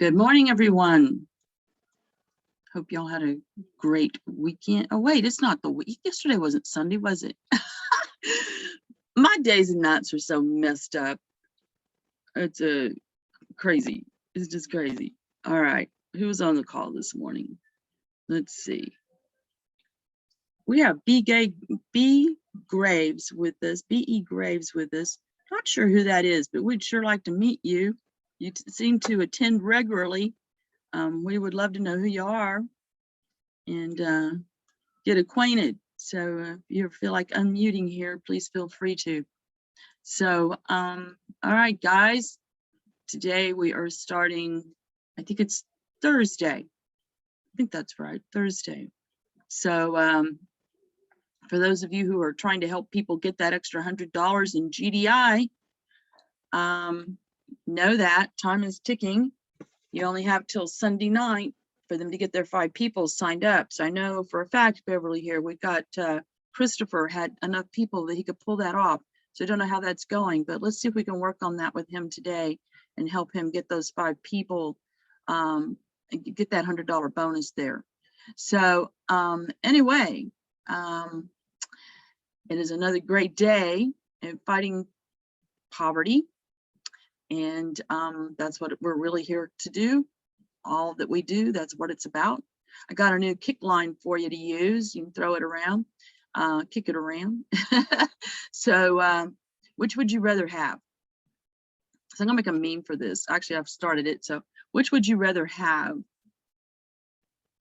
Good morning, everyone. Hope y'all had a great weekend. Oh, wait, it's not the week. Yesterday wasn't Sunday, was it? My days and nights are so messed up. It's crazy. It's just crazy. All right. Who's on the call this morning? Let's see. We have B. Graves with us, B.E. Graves with us. Not sure who that is, but we'd sure like to meet you. You seem to attend regularly. We would love to know who you are and get acquainted. So if you feel like unmuting here, please feel free to. So, all right, guys, today we are starting, I think it's Thursday. I think that's right, Thursday. So for those of you who are trying to help people get that extra $100 in GDI, know that time is ticking. You only have till Sunday night for them to get their 5 people signed up. So I know for a fact, Beverly here, we've got Christopher had enough people that he could pull that off. So I don't know how that's going, but let's see if we can work on that with him today and help him get those 5 people, and get that $100 bonus there. So anyway, it is another great day in fighting poverty. And that's what we're really here to do. All that we do, that's what it's about. I got a new kick line for you to use. You can throw it around, kick it around. So which would you rather have? So I'm gonna make a meme for this. Actually, I've started it. So which would you rather have?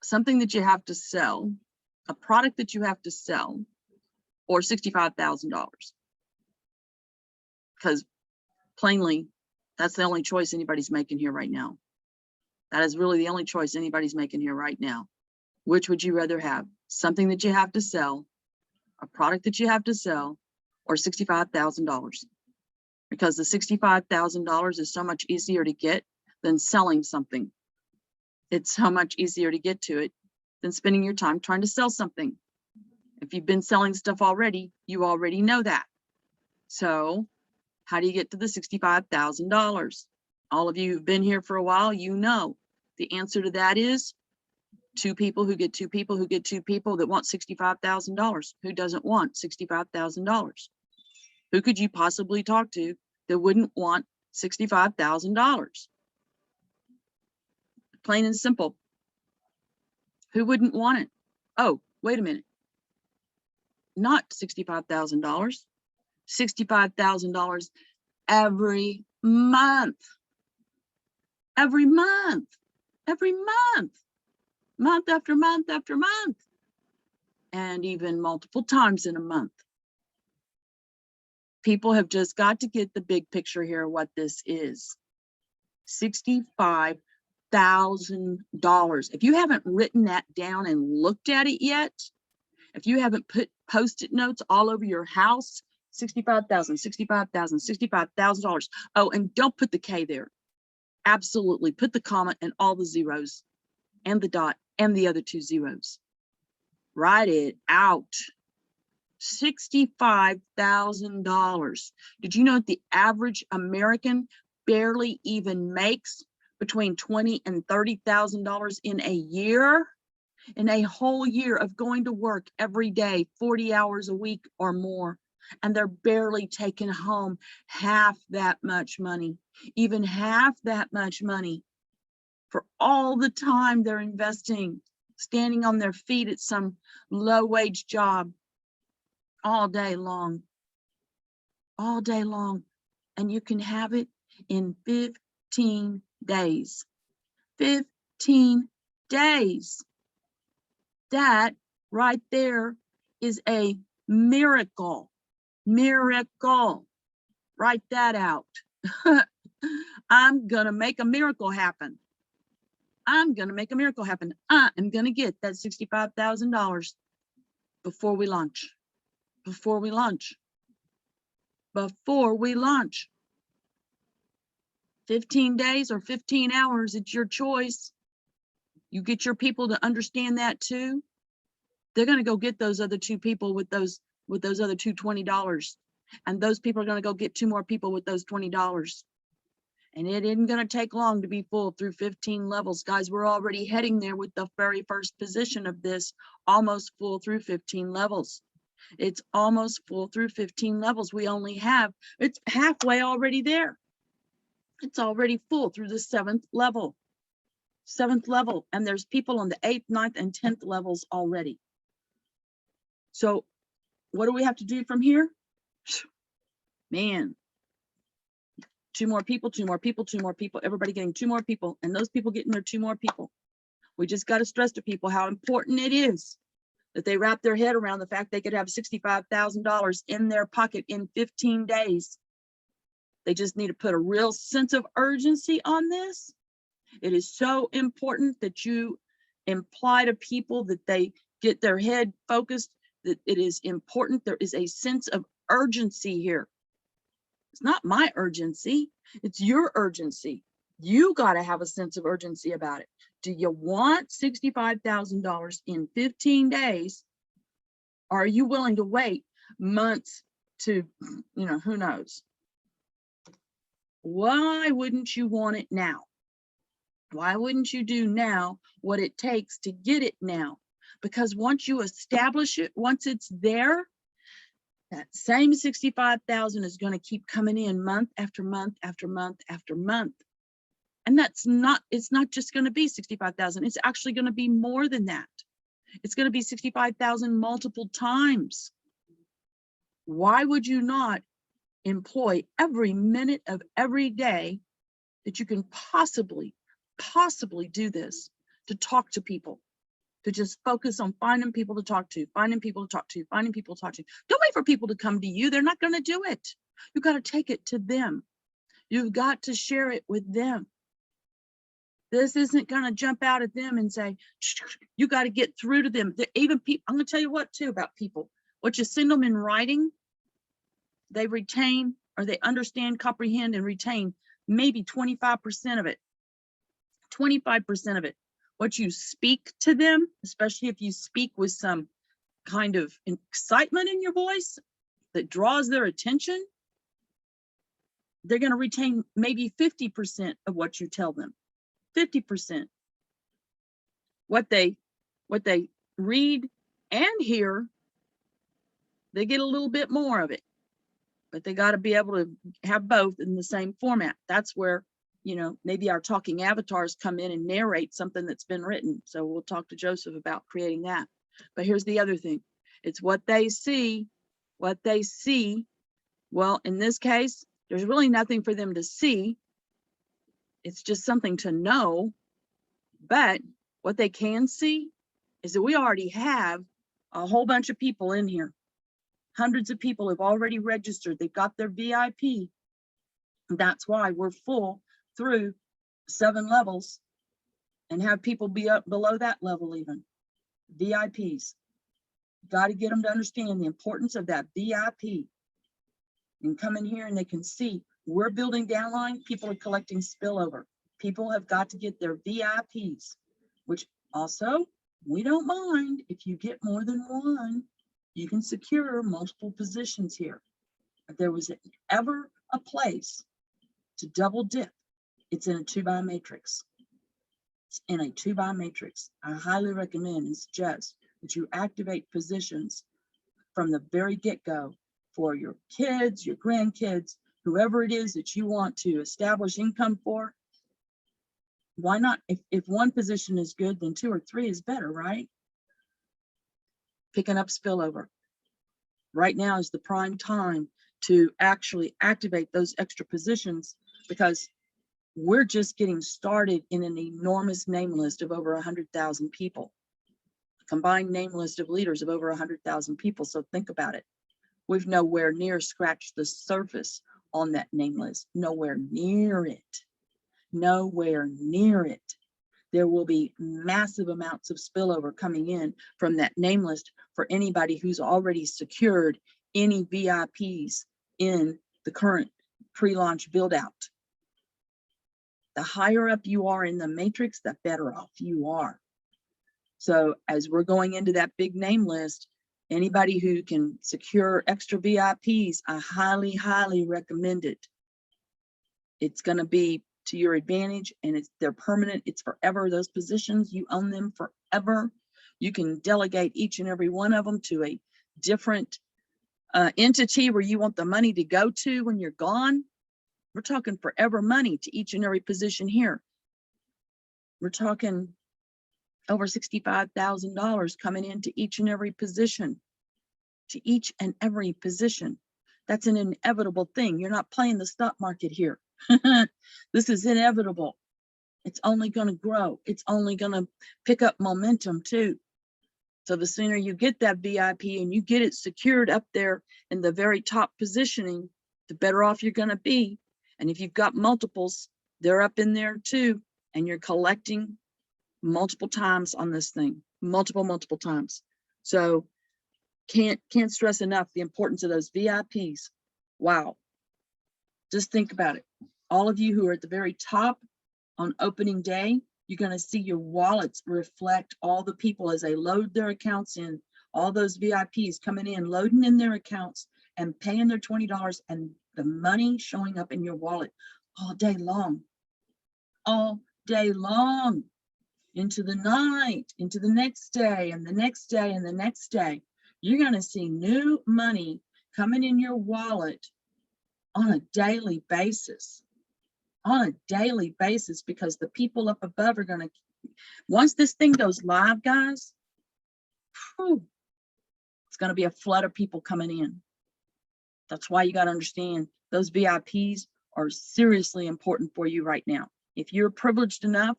Something that you have to sell, a product that you have to sell, or $65,000? Because plainly, that's the only choice anybody's making here right now. That is really the only choice anybody's making here right now. Which would you rather have? Something that you have to sell, a product that you have to sell, or $65,000? Because the $65,000 is so much easier to get than selling something. It's so much easier to get to it than spending your time trying to sell something. If you've been selling stuff already, you already know that. So how do you get to the $65,000? All of you who've been here for a while, you know the answer to that is 2 people who get 2 people who get 2 people that want $65,000. Who doesn't want $65,000? Who could you possibly talk to that wouldn't want $65,000? Plain and simple. Who wouldn't want it? Oh, wait a minute. Not $65,000. $65,000 every month. Every month. Every month. Month after month after month. And even multiple times in a month. People have just got to get the big picture here of what this is. $65,000. If you haven't written that down and looked at it yet, if you haven't put Post-it notes all over your house, $65,000, $65,000, $65,000. Oh, and don't put the K there. Absolutely, put the comma and all the zeros and the dot and the other 2 zeros. Write it out. $65,000. Did you know that the average American barely even makes between $20,000 and $30,000 in a year? In a whole year of going to work every day, 40 hours a week or more, and they're barely taking home half that much money, even half that much money for all the time they're investing, standing on their feet at some low-wage job all day long, and you can have it in 15 days. 15 days. That right there is a miracle. Miracle. Write that out. I'm gonna make a miracle happen. I'm gonna make a miracle happen. I am gonna get that $65,000 before we launch. Before we launch. Before we launch. 15 days or 15 hours, it's your choice. You get your people to understand that too. They're going to go get those other 2 people with those other $2 $20. And those people are going to go get 2 more people with those $20. And it isn't going to take long to be full through 15 levels. Guys, we're already heading there with the very first position of this, almost full through 15 levels. It's almost full through 15 levels. We only have, it's halfway already there. It's already full through the 7th level. 7th level. And there's people on the 8th, 9th, and 10th levels already. So what do we have to do from here? Man. 2 more people, 2 more people, 2 more people, everybody getting 2 more people, and those people getting their 2 more people. We just got to stress to people how important it is that they wrap their head around the fact they could have $65,000 in their pocket in 15 days. They just need to put a real sense of urgency on this. It is so important that you imply to people that they get their head focused, that it is important. There is a sense of urgency here. It's not my urgency, it's your urgency. You got to have a sense of urgency about it. Do you want $65,000 in 15 days? Are you willing to wait months to, who knows? Why wouldn't you want it now? Why wouldn't you do now what it takes to get it now? Because once you establish it, once it's there, that same 65,000 is going to keep coming in month after month after month after month. And it's not just going to be 65,000. It's actually going to be more than that. It's going to be 65,000 multiple times. Why would you not employ every minute of every day that you can possibly do this, to talk to people? To just focus on finding people to talk to, finding people to talk to, finding people to talk to. Don't wait for people to come to you. They're not going to do it. You've got to take it to them. You've got to share it with them. This isn't going to jump out at them and say, you got to get through to them. Even people, I'm going to tell you what too about people. What you send them in writing, they retain, or they understand, comprehend, and retain maybe 25% of it. 25% of it. What you speak to them, especially if you speak with some kind of excitement in your voice that draws their attention, they're going to retain maybe 50% of what you tell them. 50%. What they read and hear, they get a little bit more of it, but they got to be able to have both in the same format. That's where, maybe our talking avatars come in and narrate something that's been written. So we'll talk to Joseph about creating that. But here's the other thing. It's what they see, what they see. Well, in this case, there's really nothing for them to see. It's just something to know. But what they can see is that we already have a whole bunch of people in here. Hundreds of people have already registered. They've got their VIP. That's why we're full through 7 levels and have people be up below that level even. VIPs. Got to get them to understand the importance of that VIP. And come in here and they can see we're building downline. People are collecting spillover. People have got to get their VIPs, which also we don't mind if you get more than one. You can secure multiple positions here. If there was ever a place to double dip, it's in a 2x matrix. It's in a 2x matrix. I highly recommend and suggest that you activate positions from the very get-go for your kids, your grandkids, whoever it is that you want to establish income for. Why not? If one position is good, then 2 or 3 is better, right? Picking up spillover. Right now is the prime time to actually activate those extra positions, because we're just getting started in an enormous name list of over 100,000 people. Combined name list of leaders of over 100,000 people. So think about it. We've nowhere near scratched the surface on that name list. Nowhere near it. Nowhere near it. There will be massive amounts of spillover coming in from that name list for anybody who's already secured any VIPs in the current pre-launch build out. The higher up you are in the matrix, the better off you are. So as we're going into that big name list, anybody who can secure extra VIPs, I highly, highly recommend it. It's going to be to your advantage, and they're permanent. It's forever. Those positions, you own them forever. You can delegate each and every one of them to a different entity where you want the money to go to when you're gone. We're talking forever money to each and every position here. We're talking over $65,000 coming into each and every position, to each and every position. That's an inevitable thing. You're not playing the stock market here. This is inevitable. It's only going to grow. It's only going to pick up momentum too. So the sooner you get that VIP and you get it secured up there in the very top positioning, the better off you're going to be. And if you've got multiples, they're up in there too. And you're collecting multiple times on this thing, multiple times. So can't stress enough the importance of those VIPs. Wow. Just think about it. All of you who are at the very top on opening day, you're going to see your wallets reflect all the people as they load their accounts in, all those VIPs coming in, loading in their accounts and paying their $20, and the money showing up in your wallet all day long, into the night, into the next day, and the next day, and the next day. You're going to see new money coming in your wallet on a daily basis. Because the people up above are going to, once this thing goes live, guys, it's going to be a flood of people coming in. That's why you got to understand those VIPs are seriously important for you right now. If you're privileged enough,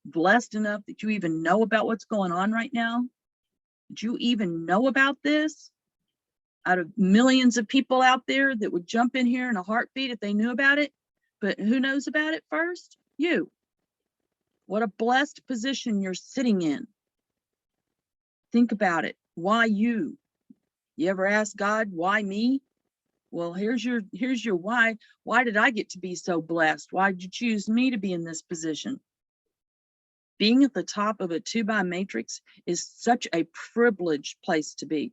blessed enough that you even know about what's going on right now, did you even know about this? Out of millions of people out there that would jump in here in a heartbeat if they knew about it. But who knows about it first? You. What a blessed position you're sitting in. Think about it. Why you? You ever ask God, why me? Well, here's your why. Why did I get to be so blessed? Why did you choose me to be in this position? Being at the top of a 2x matrix is such a privileged place to be.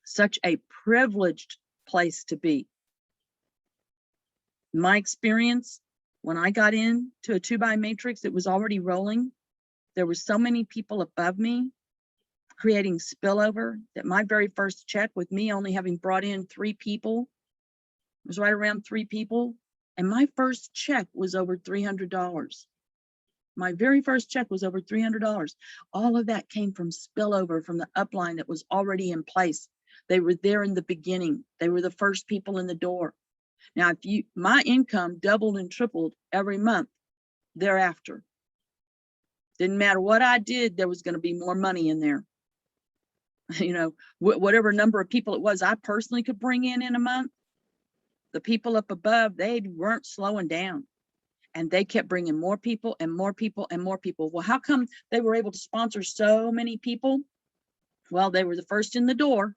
Such a privileged place to be. My experience, when I got into a 2x matrix, it was already rolling. There were so many people above me creating spillover that my very first check, with me only having brought in 3 people, it was right around 3 people. And my first check was over $300. My very first check was over $300. All of that came from spillover from the upline that was already in place. They were there in the beginning. They were the first people in the door. Now, my income doubled and tripled every month thereafter. Didn't matter what I did, there was going to be more money in there. You know, whatever number of people it was I personally could bring in a month, the people up above, they weren't slowing down. And they kept bringing more people and more people and more people. Well, how come they were able to sponsor so many people? Well, they were the first in the door.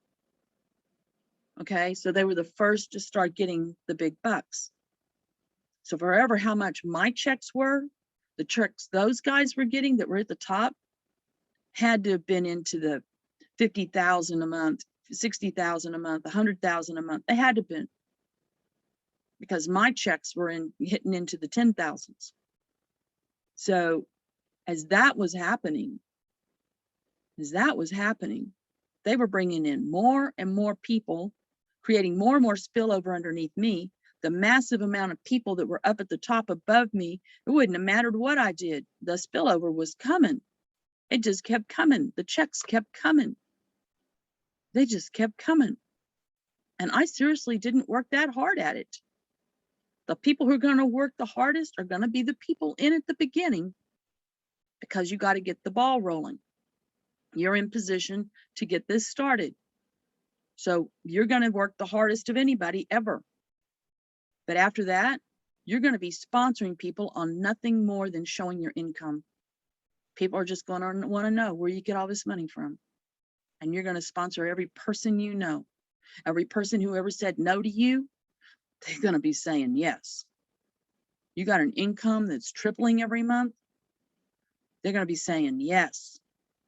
Okay, so they were the first to start getting the big bucks. So forever how much my checks were, the checks those guys were getting that were at the top had to have been into the 50,000 a month, 60,000 a month, 100,000 a month. They had to have been, because my checks were hitting into the 10,000s. So as that was happening, they were bringing in more and more people, creating more and more spillover underneath me. The massive amount of people that were up at the top above me, it wouldn't have mattered what I did. The spillover was coming. It just kept coming. The checks kept coming. They just kept coming. And I seriously didn't work that hard at it. The people who are going to work the hardest are going to be the people in at the beginning, because you got to get the ball rolling. You're in position to get this started. So you're going to work the hardest of anybody ever. But after that, you're going to be sponsoring people on nothing more than showing your income. People are just going to want to know where you get all this money from. And you're going to sponsor every person you know. Every person who ever said no to you, they're going to be saying yes. You got an income that's tripling every month, they're going to be saying yes.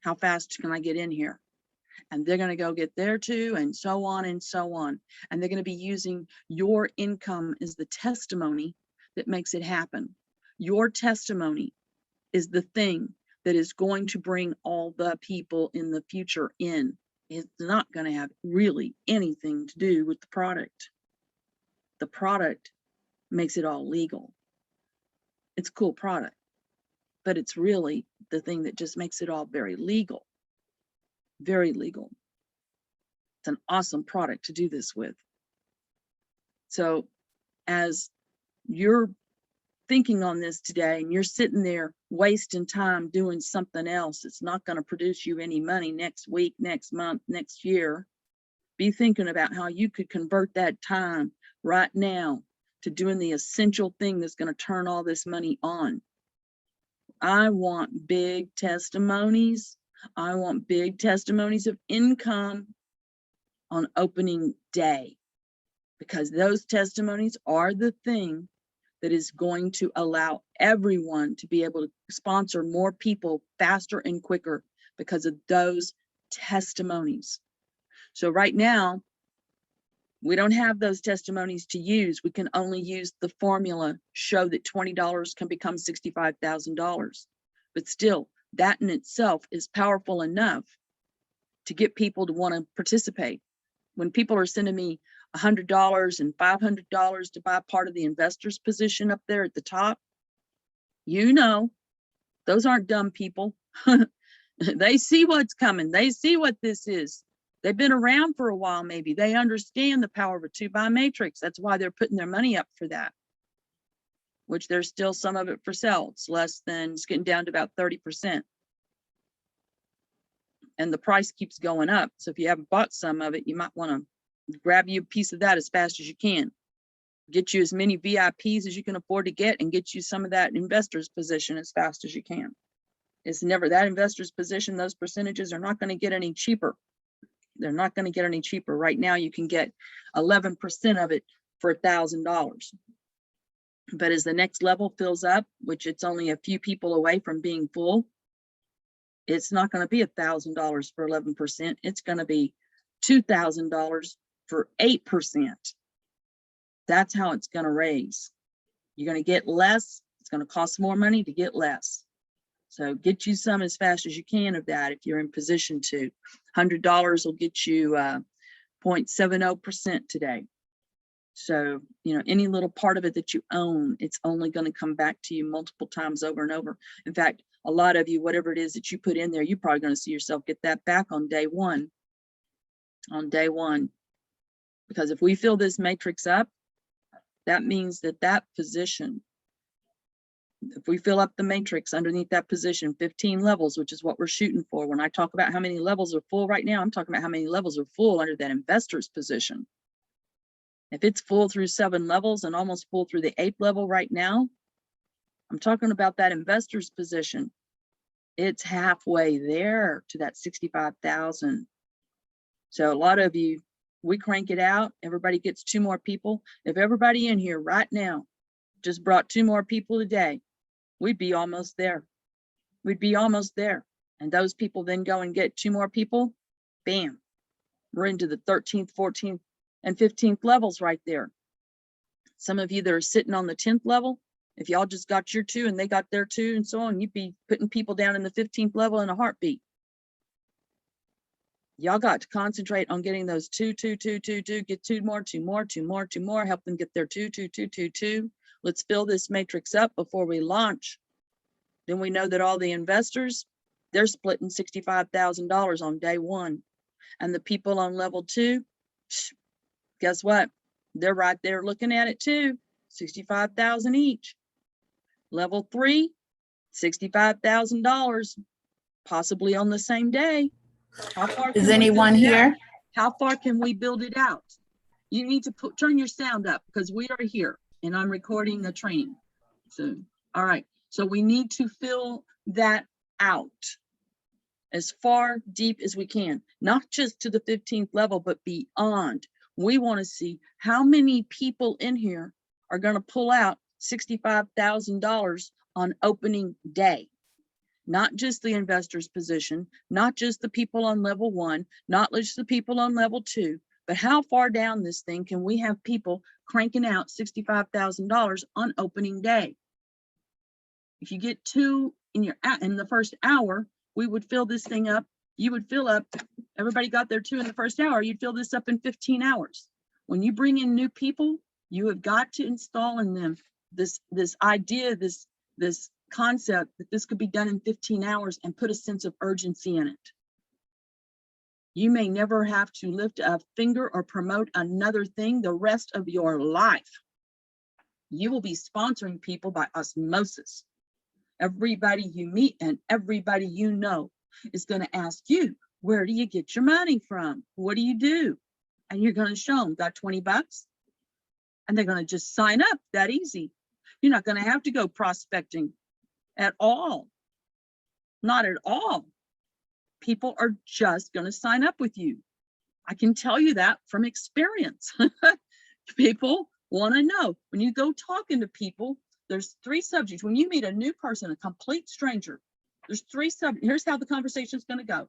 How fast can I get in here? And they're going to go get there too, and so on and so on. And they're going to be using your income as the testimony that makes it happen. Your testimony is the thing that is going to bring all the people in the future in. It's not going to have really anything to do with the product. The product makes it all legal. It's a cool product, but it's really the thing that just makes it all very legal. Very legal. It's an awesome product to do this with. So as you're thinking on this today and you're sitting there wasting time doing something else, it's not going to produce you any money next week, next month, next year. Be thinking about how you could convert that time right now to doing the essential thing that's going to turn all this money on. I want big testimonies. I want big testimonies of income on opening day, because those testimonies are the thing that is going to allow everyone to be able to sponsor more people faster and quicker because of those testimonies. So right now, we don't have those testimonies to use. We can only use the formula, show that $20 can become $65,000. But still, that in itself is powerful enough to get people to want to participate. When people are sending me $100 and $500 to buy part of the investor's position up there at the top, you know, those aren't dumb people. They see what's coming. They see what this is. They've been around for a while, maybe. They understand the power of a 2-by matrix. That's why they're putting their money up for that, which there's still some of it for sale. It's less than, it's getting down to about 30%. And the price keeps going up. So if you haven't bought some of it, you might want to grab you a piece of that as fast as you can. Get you as many VIPs as you can afford to get and get you some of that investor's position as fast as you can. It's never that investor's position. Those percentages are not going to get any cheaper. They're not going to get any cheaper. Right now, you can get 11% of it for $1,000. But as the next level fills up, which it's only a few people away from being full, it's not going to be $1,000 for 11%. It's going to be $2,000 for 8%. That's how it's going to raise. You're going to get less. It's going to cost more money to get less. So get you some as fast as you can of that if you're in position to. $100 will get you 0.70% today. So, you know, any little part of it that you own, it's only going to come back to you multiple times over and over. In fact, a lot of you, whatever it is that you put in there, you're probably going to see yourself get that back on day one. On day one. Because if we fill this matrix up, that means that that position, if we fill up the matrix underneath that position, 15 levels, which is what we're shooting for. When I talk about how many levels are full right now, I'm talking about how many levels are full under that investor's position. If it's full through 7 levels and almost full through the 8th level right now, I'm talking about that investor's position. It's halfway there to that 65,000. So a lot of you, we crank it out. Everybody gets 2 more people. If everybody in here right now just brought 2 more people today, we'd be almost there. We'd be almost there. And those people then go and get 2 more people. Bam. We're into the 13th, 14th, and 15th levels right there. Some of you that are sitting on the 10th level, if y'all just got your 2 and they got their 2 and so on, you'd be putting people down in the 15th level in a heartbeat. Y'all got to concentrate on getting those 2, get 2 more, help them get their 2. Let's fill this matrix up before we launch. Then we know that all the investors, they're splitting $65,000 on day 1. And the people on level 2, guess what? They're right there looking at it too. 65,000 each. Level 3, $65,000, possibly on the same day. How far is anyone here? How far can we build it out? You need to turn your sound up because we are here and I'm recording the training. So, all right. So we need to fill that out as far deep as we can, not just to the 15th level, but beyond. We want to see how many people in here are going to pull out $65,000 on opening day. Not just the investor's position, not just the people on level 1, not just the people on level 2, but how far down this thing can we have people cranking out $65,000 on opening day? If you get 2 in the first hour, we would fill this thing up. You would fill up, everybody got their 2 in the first hour, you'd fill this up in 15 hours. When you bring in new people, you have got to install in them this idea, this concept that this could be done in 15 hours and put a sense of urgency in it. You may never have to lift a finger or promote another thing the rest of your life. You will be sponsoring people by osmosis. Everybody you meet and everybody you know is going to ask you, where do you get your money from? What do you do? And you're going to show them, got 20 bucks? And they're going to just sign up that easy. You're not going to have to go prospecting at all. Not at all. People are just going to sign up with you. I can tell you that from experience. People want to know. When you go talking to people, there's 3 subjects. When you meet a new person, a complete stranger, there's 3 subjects. Here's how the conversation is going to go.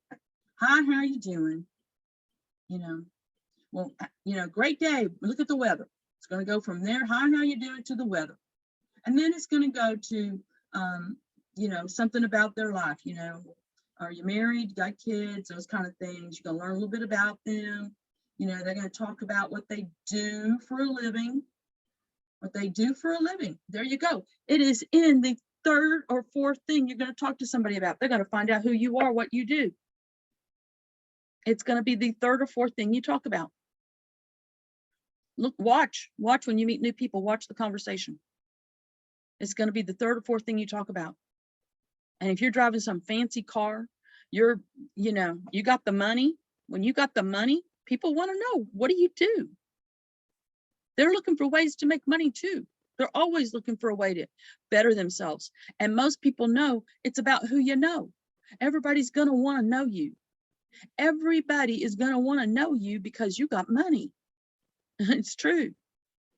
Hi, how are you doing? Well, great day. Look at the weather. It's going to go from there. Hi, how are you doing, to the weather. And then it's going to go to, something about their life. Are you married, got kids, those kind of things. You're going to learn a little bit about them. They're going to talk about what they do for a living. There you go. It is in the 3rd or 4th thing you're going to talk to somebody about. They're going to find out who you are, what you do. It's going to be the 3rd or 4th thing you talk about. Look, watch when you meet new people, watch the conversation. It's going to be the 3rd or 4th thing you talk about. And if you're driving some fancy car, you got the money. When you got the money, people want to know, what do you do? They're looking for ways to make money too. They're always looking for a way to better themselves. And most people know it's about who you know. Everybody's going to want to know you. Everybody is going to want to know you because you got money. It's true.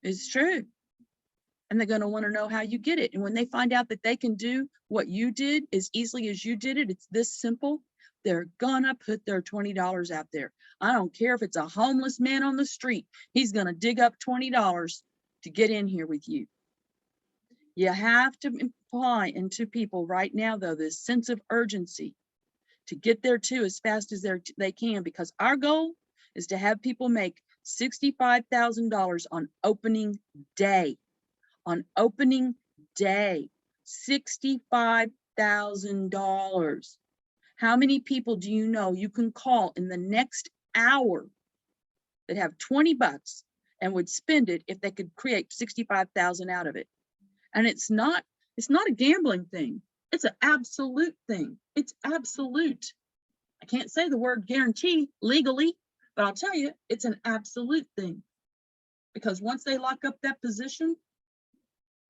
It's true. And they're going to want to know how you get it. And when they find out that they can do what you did as easily as you did it, it's this simple, they're going to put their $20 out there. I don't care if it's a homeless man on the street. He's going to dig up $20 to get in here with you. You have to imply into people right now, though, this sense of urgency to get there too as fast as they can, because our goal is to have people make $65,000 on opening day. On opening day, $65,000. How many people do you know you can call in the next hour that have 20 bucks and would spend it if they could create 65,000 out of it? And it's not a gambling thing. It's an absolute thing. It's absolute. I can't say the word guarantee legally, but I'll tell you, it's an absolute thing. Because once they lock up that position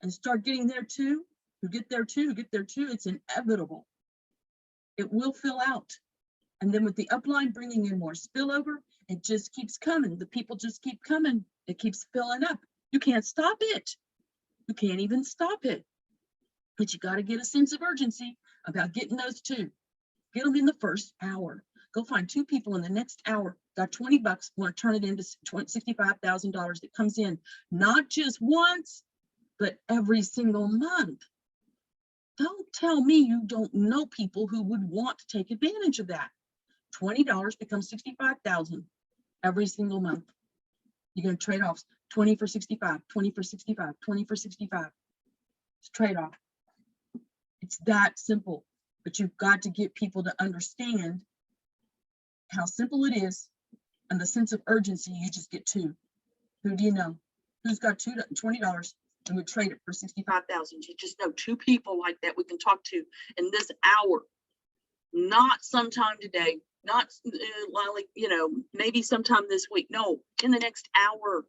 and start getting there too, who get there too, it's inevitable. It will fill out. And then with the upline bringing in more spillover, it just keeps coming. The people just keep coming. It keeps filling up. You can't stop it. You can't even stop it. But you got to get a sense of urgency about getting those 2. Get them in the first hour. Go find 2 people in the next hour, got 20 bucks, want to turn it into $65,000 that comes in, not just once, but every single month. Don't tell me you don't know people who would want to take advantage of that. $20 becomes $65,000 every single month. You're going to trade offs 20 for 65, 20 for 65, 20 for 65. It's trade off. It's that simple, but you've got to get people to understand how simple it is and the sense of urgency. You just get 2. Who do you know? Who's got $20 and would trade it for 65,000? You just know 2 people like that we can talk to in this hour, not sometime today, not maybe sometime this week. No, in the next hour.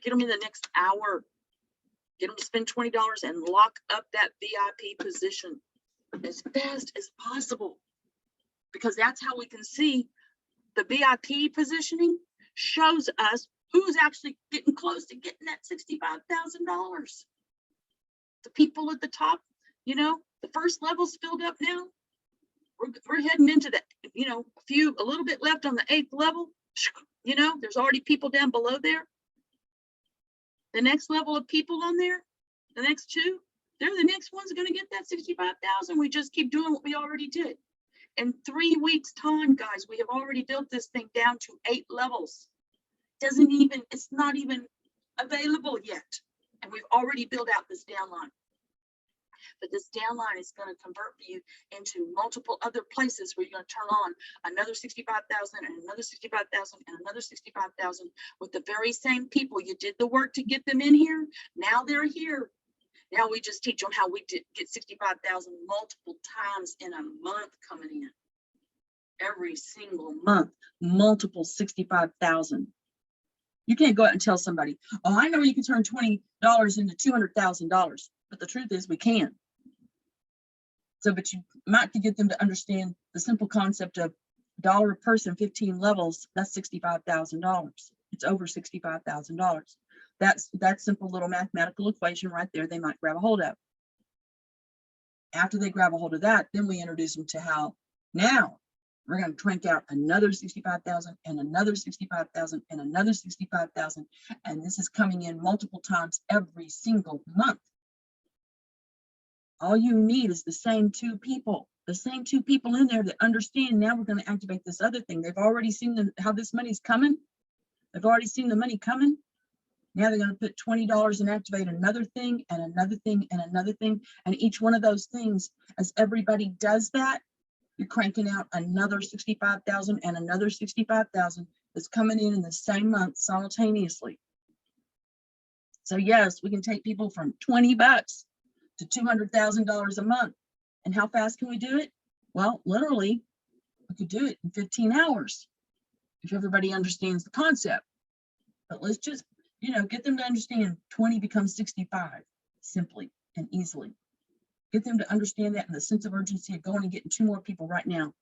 Get them in the next hour. Get them to spend $20 and lock up that VIP position as fast as possible, because that's how we can see the VIP positioning shows us who's actually getting close to getting that $65,000. The people at the top, the first level's filled up now. We're heading into the, a little bit left on the 8th level. There's already people down below there. The next level of people on there, the next 2, they're the next ones going to get that 65,000. We just keep doing what we already did. In 3 weeks time, guys, we have already built this thing down to 8 levels. It's not even available yet. And we've already built out this downline. But this downline is going to convert you into multiple other places where you're going to turn on another 65,000 and another 65,000 and another 65,000 with the very same people. You did the work to get them in here. Now they're here. Now we just teach them how we get 65,000 multiple times in a month coming in. Every single month, multiple 65,000. You can't go out and tell somebody, oh, I know you can turn $20 into $200,000. But the truth is we can. So, but you might get them to understand the simple concept of $1 a person, 15 levels, that's $65,000. It's over $65,000. That's that simple little mathematical equation right there they might grab a hold of. After they grab a hold of that, then we introduce them to how now we're going to crank out another 65,000 and another 65,000 and another 65,000. And this is coming in multiple times every single month. All you need is the same 2 people in there that understand now we're going to activate this other thing. They've already seen how this money's coming. They've already seen the money coming. Now they're going to put $20 and activate another thing and another thing and another thing. And each one of those things, as everybody does that, you're cranking out another 65,000 and another 65,000 that's coming in the same month simultaneously. So yes, we can take people from $20 to $200,000 a month. And how fast can we do it? Well, literally, we could do it in 15 hours if everybody understands the concept. But let's just, get them to understand 20 becomes 65 simply and easily. Get them to understand that in the sense of urgency of going and getting 2 more people right now.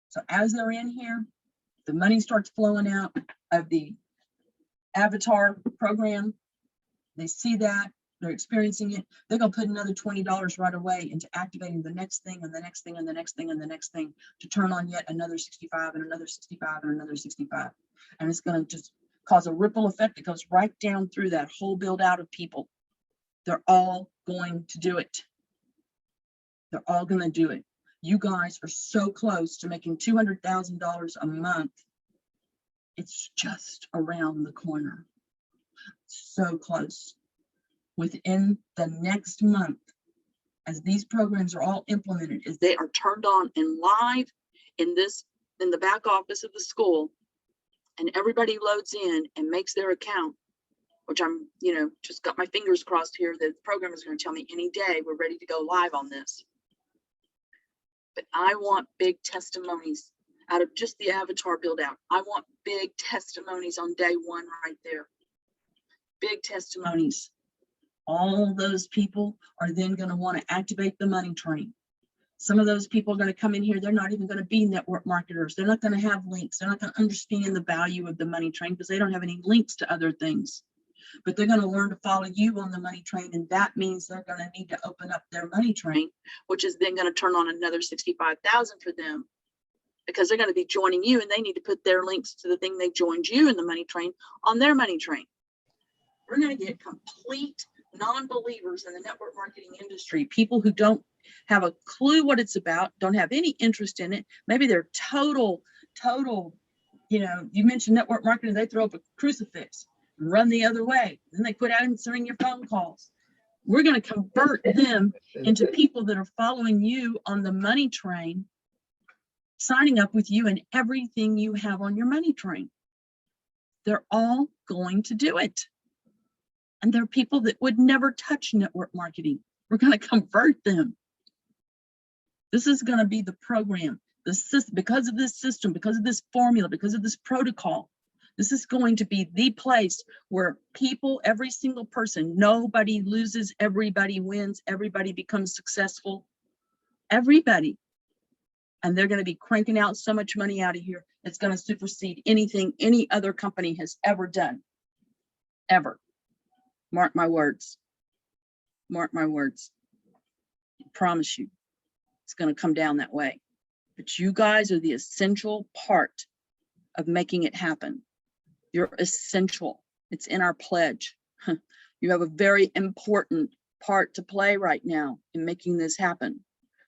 So as they're in here, the money starts flowing out of the avatar program. They see that. They're experiencing it. They're going to put another $20 right away into activating the next thing and the next thing and the next thing and the next thing to turn on yet another 65 and another 65 and another 65. And it's going to just cause a ripple effect that goes right down through that whole build out of people. They're all going to do it. They're all going to do it. You guys are so close to making $200,000 a month. It's just around the corner. So close. Within the next month, as these programs are all implemented, as they are turned on and live in the back office of the school, and everybody loads in and makes their account, which I'm, just got my fingers crossed here that the program is going to tell me any day we're ready to go live on this. But I want big testimonies out of just the avatar build out. I want big testimonies on day 1 right there. Big testimonies. All those people are then going to want to activate the money train. Some of those people are going to come in here. They're not even going to be network marketers. They're not going to have links. They're not going to understand the value of the money train because they don't have any links to other things. But they're going to learn to follow you on the money train. And that means they're going to need to open up their money train, which is then going to turn on another 65,000 for them because they're going to be joining you and they need to put their links to the thing they joined you in the money train on their money train. We're going to get complete non-believers in the network marketing industry, people who don't have a clue what it's about, don't have any interest in it. Maybe they're total, you mentioned network marketing, they throw up a crucifix and run the other way. Then they quit answering your phone calls. We're going to convert them into people that are following you on the money train, signing up with you and everything you have on your money train. They're all going to do it. And they're people that would never touch network marketing. We're going to convert them. This is going to be the program, the system, because of this system, because of this formula, because of this protocol. This is going to be the place where people, every single person, nobody loses, everybody wins, everybody becomes successful, everybody. And they're going to be cranking out so much money out of here. It's going to supersede anything any other company has ever done, ever. Mark my words. Mark my words. I promise you, it's going to come down that way. But you guys are the essential part of making it happen. You're essential. It's in our pledge. You have a very important part to play right now in making this happen,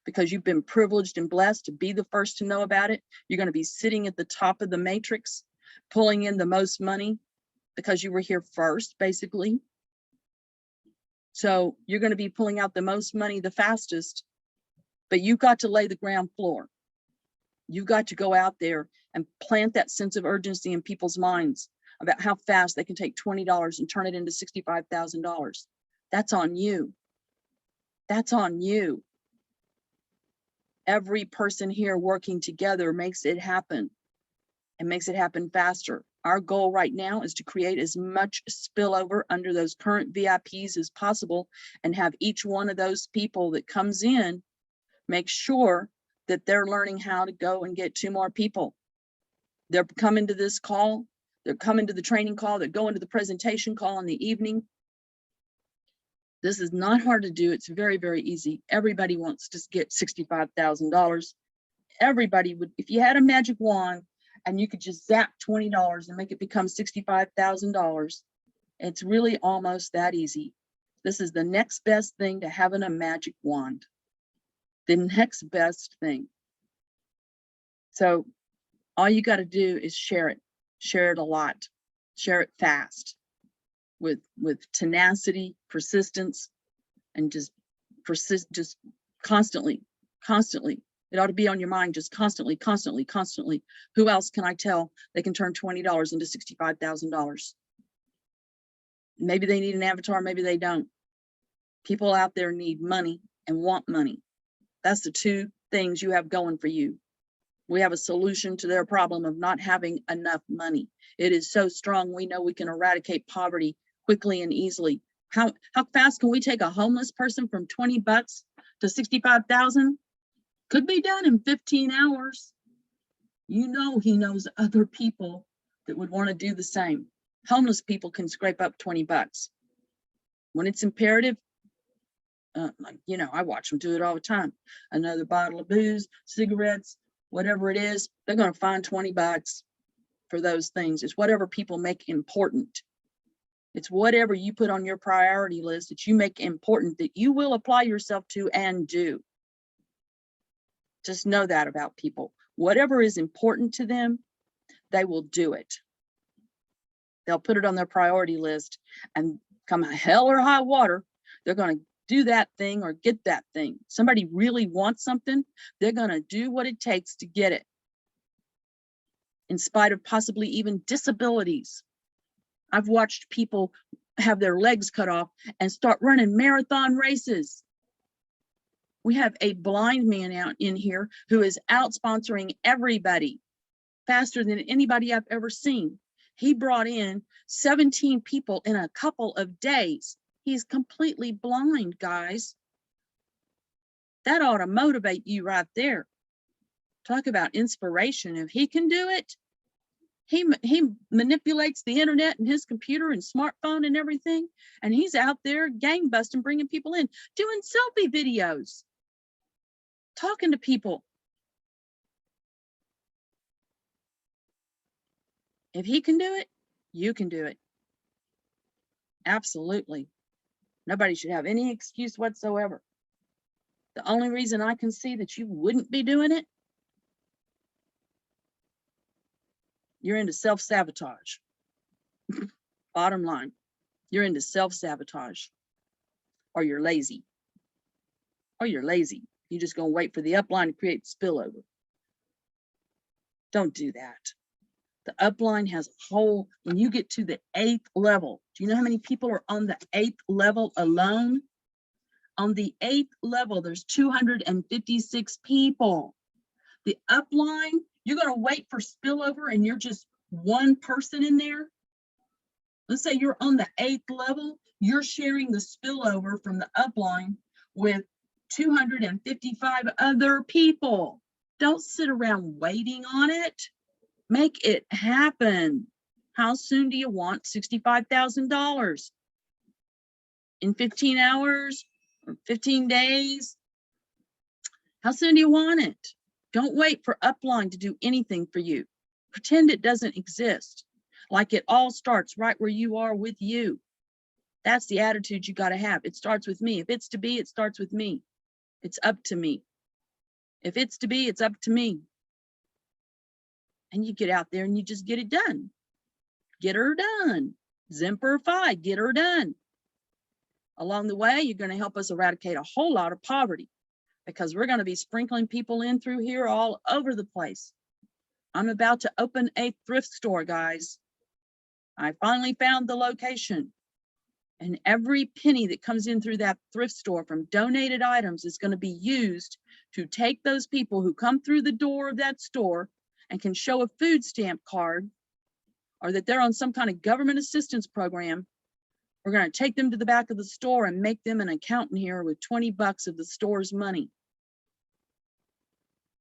because you've been privileged and blessed to be the first to know about it. You're going to be sitting at the top of the matrix, pulling in the most money because you were here first, basically. So you're going to be pulling out the most money the fastest, but you've got to lay the ground floor. You've got to go out there and plant that sense of urgency in people's minds about how fast they can take $20 and turn it into $65,000. That's on you. That's on you. Every person here working together makes it happen, and makes it happen faster. Our goal right now is to create as much spillover under those current VIPs as possible, and have each one of those people that comes in make sure that they're learning how to go and get 2 more people. They're coming to this call, they're coming to the training call, they're going to the presentation call in the evening. This is not hard to do. It's very, very easy. Everybody wants to get $65,000. Everybody would, if you had a magic wand and you could just zap $20 and make it become $65,000, it's really almost that easy. This is the next best thing to having a magic wand. The next best thing. So all you got to do is share it a lot, share it fast, with tenacity, persistence, and just constantly. It ought to be on your mind, just constantly. Who else can I tell they can turn $20 into $65,000? Maybe they need an avatar, maybe they don't. People out there need money and want money. That's the 2 things you have going for you. We have a solution to their problem of not having enough money. It is so strong. We know we can eradicate poverty quickly and easily. How fast can we take a homeless person from 20 bucks to 65,000? Could be done in 15 hours. You know, he knows other people that would want to do the same. Homeless people can scrape up 20 bucks. When it's imperative, you know, I watch them do it all the time. Another bottle of booze, cigarettes, whatever it is, they're going to find 20 bucks for those things. It's whatever people make important. It's whatever you put on your priority list that you make important, that you will apply yourself to and do. Just know that about people. Whatever is important to them, they will do it. They'll put it on their priority list, and come hell or high water, they're going to do that thing or get that thing. Somebody really wants something, they're going to do what it takes to get it, in spite of possibly even disabilities. I've watched people have their legs cut off and start running marathon races. We have a blind man out in here who is out sponsoring everybody faster than anybody I've ever seen. He brought in 17 people in a couple of days. He's completely blind, guys. That ought to motivate you right there. Talk about inspiration. If he can do it, he manipulates the internet and his computer and smartphone and everything, and he's out there gang busting, bringing people in, doing selfie videos, talking to people. If he can do it, you can do it. Absolutely. Nobody should have any excuse whatsoever. The only reason I can see that you wouldn't be doing it, you're into self-sabotage. Bottom line, you're into self-sabotage, or you're lazy. Or you're lazy. You're just going to wait for the upline to create spillover. Don't do that. The upline has a whole, when you get to the 8th level, do you know how many people are on the 8th level alone? On the 8th level, there's 256 people. The upline, you're going to wait for spillover and you're just one person in there. Let's say you're on the 8th level, you're sharing the spillover from the upline with 255 other people. Don't sit around waiting on it. Make it happen. How soon do you want $65,000? In 15 hours or 15 days? How soon do you want it? Don't wait for upline to do anything for you. Pretend it doesn't exist. Like it all starts right where you are with you. That's the attitude you got to have. It starts with me. If it's to be, it starts with me. It's up to me. If it's to be, it's up to me. And you get out there and you just get it done. Get her done. Semper Fi, get her done. Along the way, you're going to help us eradicate a whole lot of poverty, because we're going to be sprinkling people in through here all over the place. I'm about to open a thrift store, guys. I finally found the location. And every penny that comes in through that thrift store from donated items is going to be used to take those people who come through the door of that store and can show a food stamp card, or that they're on some kind of government assistance program. We're going to take them to the back of the store and make them an accountant here with 20 bucks of the store's money.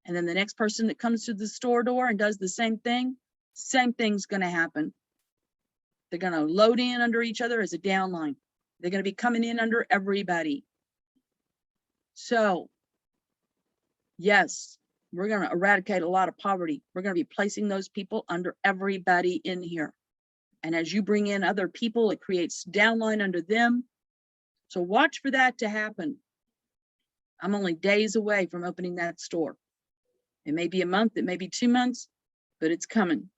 And then the next person that comes to the store door and does the same thing's going to happen. They're going to load in under each other as a downline. They're going to be coming in under everybody. So, yes, we're going to eradicate a lot of poverty. We're going to be placing those people under everybody in here. And as you bring in other people, it creates downline under them. So watch for that to happen. I'm only days away from opening that store. It may be a month, it may be 2 months, but it's coming.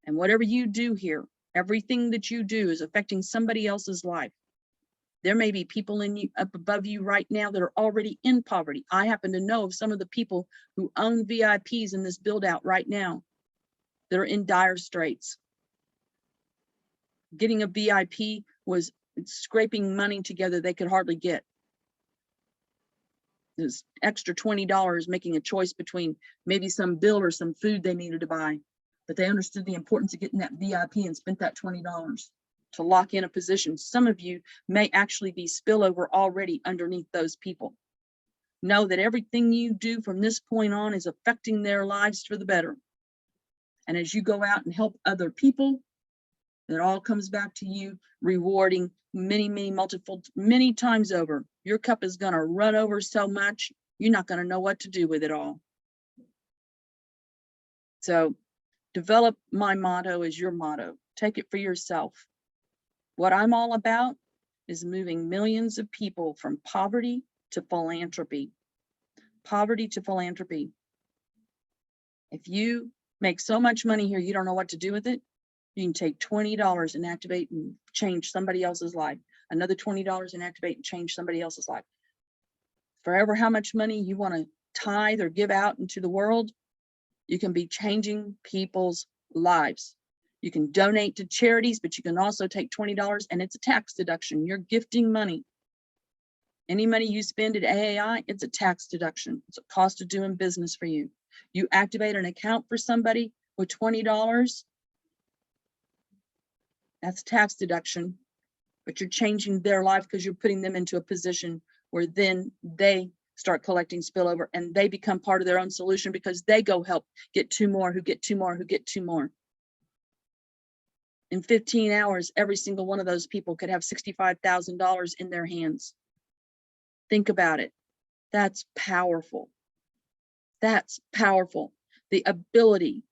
And whatever you do here, everything that you do is affecting somebody else's life. There may be people in you up above you right now that are already in poverty. I happen to know of some of the people who own VIPs in this build out right now that are in dire straits. Getting a VIP was scraping money together they could hardly get. There's extra $20 making a choice between maybe some bill or some food they needed to buy. But they understood the importance of getting that VIP and spent that $20 to lock in a position. Some of you may actually be spillover already underneath those people. Know that everything you do from this point on is affecting their lives for the better. And as you go out and help other people, it all comes back to you, rewarding many times over. Your cup is going to run over so much, you're not going to know what to do with it all. So develop my motto as your motto. Take it for yourself. What I'm all about is moving millions of people from poverty to philanthropy. Poverty to philanthropy. If you make so much money here, you don't know what to do with it, you can take $20 and activate and change somebody else's life. Another $20 and activate and change somebody else's life. Forever, how much money you want to tithe or give out into the world, you can be changing people's lives. You can donate to charities, but you can also take $20 and it's a tax deduction. You're gifting money. Any money you spend at AAI, it's a tax deduction. It's a cost of doing business for you. You activate an account for somebody with $20, that's tax deduction, but you're changing their life because you're putting them into a position where then they start collecting spillover and they become part of their own solution because they go help get 2 more, who get 2 more, who get 2 more. In 15 hours, every single one of those people could have $65,000 in their hands. Think about it. That's powerful. That's powerful. The ability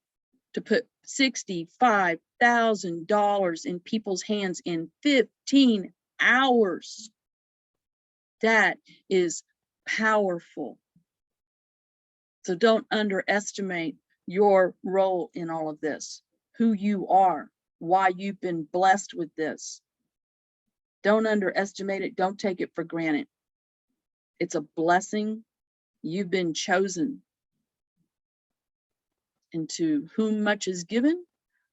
to put $65,000 in people's hands in 15 hours. That is powerful. So don't underestimate your role in all of this, who you are, why you've been blessed with this. Don't underestimate it. Don't take it for granted. It's a blessing. You've been chosen. And to whom much is given,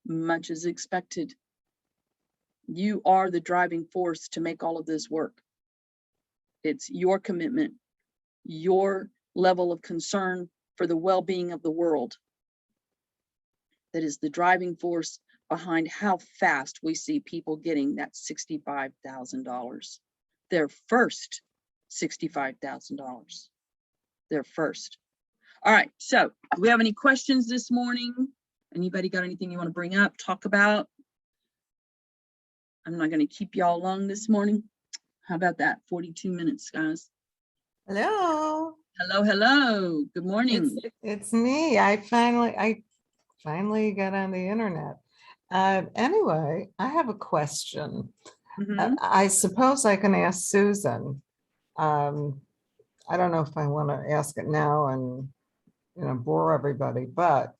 much is expected. You are the driving force to make all of this work. It's your commitment, your level of concern for the well-being of the world that is the driving force behind how fast we see people getting that $65,000. Their first $65,000. Their first. All right, so do we have any questions this morning? Anybody got anything you want to bring up, talk about? I'm not going to keep y'all long this morning. How about that? 42 minutes, guys. Hello. Hello, hello. Good morning. It's me. I finally got on the internet. Anyway, I have a question. Mhm. I suppose I can ask Susan. I don't know if I want to ask it now and, bore everybody, but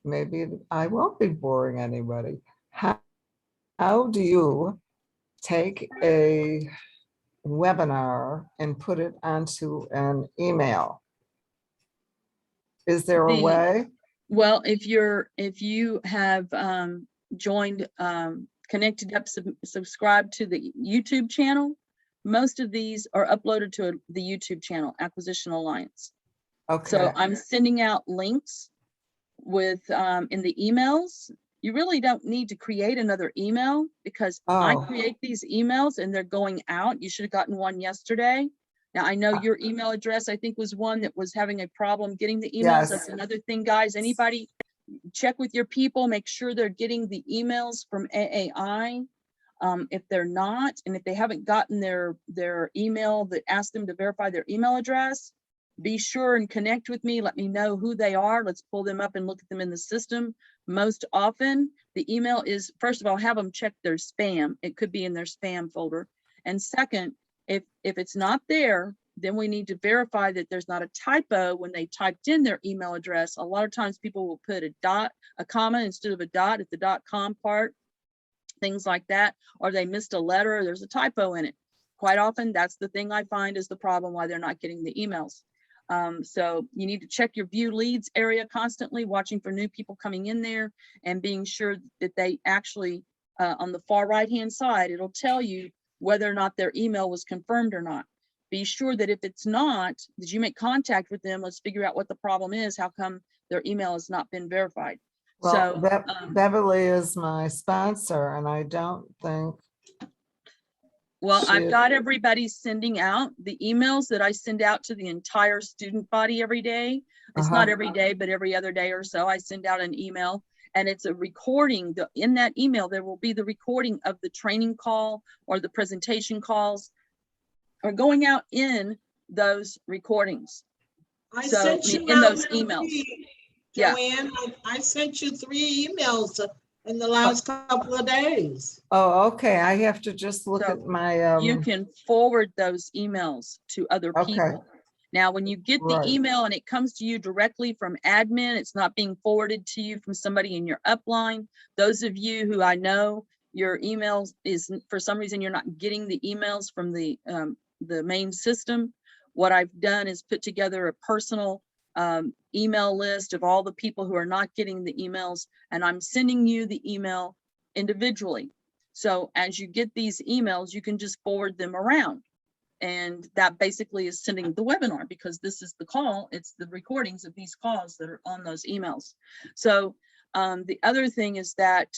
maybe I won't be boring anybody. How do you take a webinar and put it onto an email? Is there a The- way? Well, if you have joined, connected up, subscribed to the YouTube channel, most of these are uploaded to the YouTube channel, Acquisition Alliance. So Okay, I'm sending out links with in the emails. You really don't need to create another email because I Oh. create these emails and they're going out. You should have gotten one yesterday. Now I know Uh, your email address, I think, was one that was having a problem getting the emails. That's yes, another thing, guys. Anybody check with your people, make sure they're getting the emails from AAI. If they're not, and if they haven't gotten their email that asked them to verify their email address, be sure and connect with me. Let me know who they are. Let's pull them up and look at them in the system. Most often, the email is, first of all, have them check their spam. It could be in their spam folder. And second, if it's not there, then we need to verify that there's not a typo when they typed in their email address. A lot of times people will put a comma instead of a dot at the .com part, things like that, or they missed a letter, or there's a typo in it. Quite often, that's the thing I find is the problem why they're not getting the emails. So you need to check your view leads area constantly, watching for new people coming in there and being sure that they actually, on the far right-hand side, it'll tell you whether or not their email was confirmed or not. Be sure that if it's not, that you make contact with them. Let's figure out what the problem is. How come their email has not been verified? well, So, Beverly is my sponsor and I don't think well, I've she, got everybody sending out the emails that I send out to the entire student body every day. It's not Uh-huh. every day, but every other day or so, I send out an email and it's a recording. In that email, there will be the recording of the training call or the presentation calls are going out in those recordings. I So sent you in out those emails. three, Yeah. Joanne, I sent you 3 emails in the last couple of days. Oh, okay, I have to just look So at my, you can forward those emails to other okay, people. Now, when you get the right. email and it comes to you directly from admin, it's not being forwarded to you from somebody in your upline. Those of you who I know your emails is, for some reason, you're not getting the emails from the main system. What I've done is put together a personal email list of all the people who are not getting the emails, and I'm sending you the email individually. So as you get these emails, you can just forward them around. And that basically is sending the webinar, because this is the call. It's the recordings of these calls that are on those emails. So the other thing is that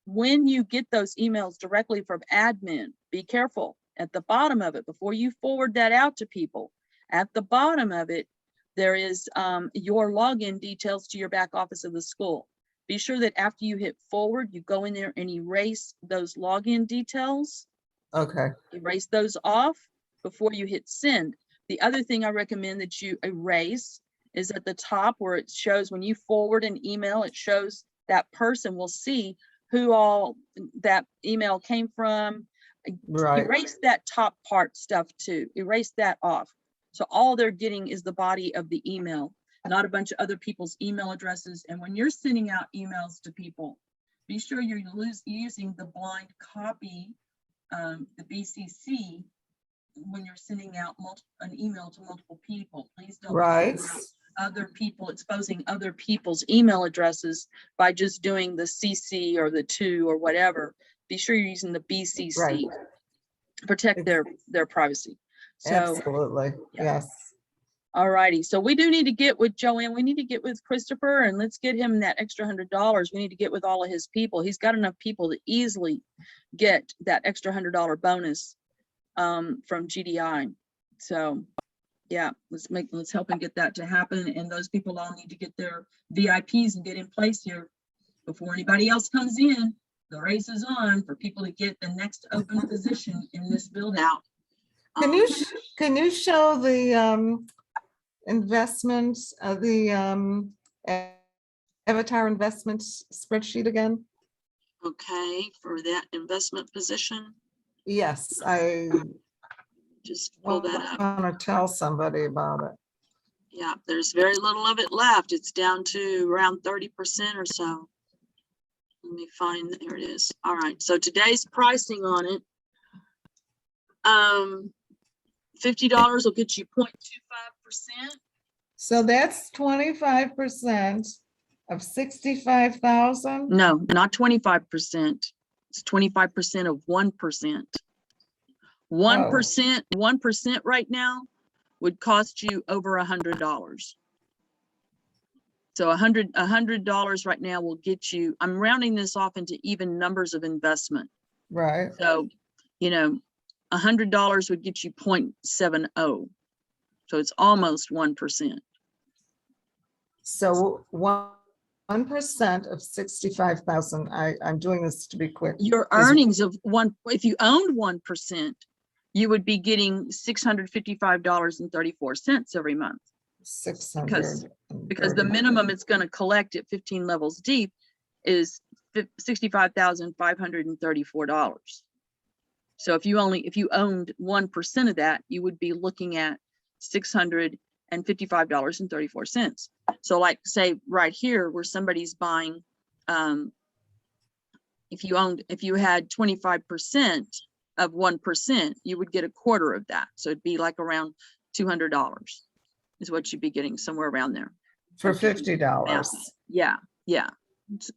when you get those emails directly from admin, be careful. At the bottom of it, before you forward that out to people, at the bottom of it, there is your login details to your back office of the school. Be sure that after you hit forward, you go in there and erase those login details. Okay, Erase those off before you hit send. The other thing I recommend that you erase is at the top where it shows when you forward an email, it shows that person will see who all that email came from. right, Erase that top part stuff too. Erase that off. So all they're getting is the body of the email, not a bunch of other people's email addresses. And when you're sending out emails to people, be sure you're using the blind copy, the BCC, when you're sending out an email to multiple people. Please don't right, send out other people, exposing other people's email addresses by just doing the CC or the to or whatever. Be sure you're using the BCC. right, Protect their privacy. So, absolutely, yeah. yes. All righty. So we do need to get with Joanne. We need to get with Christopher and let's get him that extra $100. We need to get with all of his people. He's got enough people to easily get that extra $100 bonus from GDI. So yeah, let's help him get that to happen. And those people all need to get their VIPs and get in place here before anybody else comes in. The race is on for people to get the next open position in this build out. Can you show the investments, the Avatar investments spreadsheet again? Okay, for that investment position. Yes, I Just pull that up. want to tell somebody about it. Yeah, there's very little of it left. It's down to around 30% or so. Let me find, there it is. All right, so today's pricing on it. $50 will get you 0.25%. So that's 25% of 65,000? No, not 25%. It's 25% of 1%. 1% right now would cost you over $100. So $100 right now will get you, I'm rounding this off into even numbers of investment. Right. So, you know, $100 would get you 0.70. So it's almost 1%. So 1% of 65,000, I'm doing this to be quick. Your earnings of if you owned 1%, you would be getting $655.34 every month. 600. Because the minimum it's going to collect at 15 levels deep is $65,534. So if you owned 1% of that, you would be looking at $655.34. So like say right here where somebody's buying, if you had 25% of 1%, you would get a quarter of that. So it'd be like around $200 is what you'd be getting, somewhere around there. For $50. Yeah.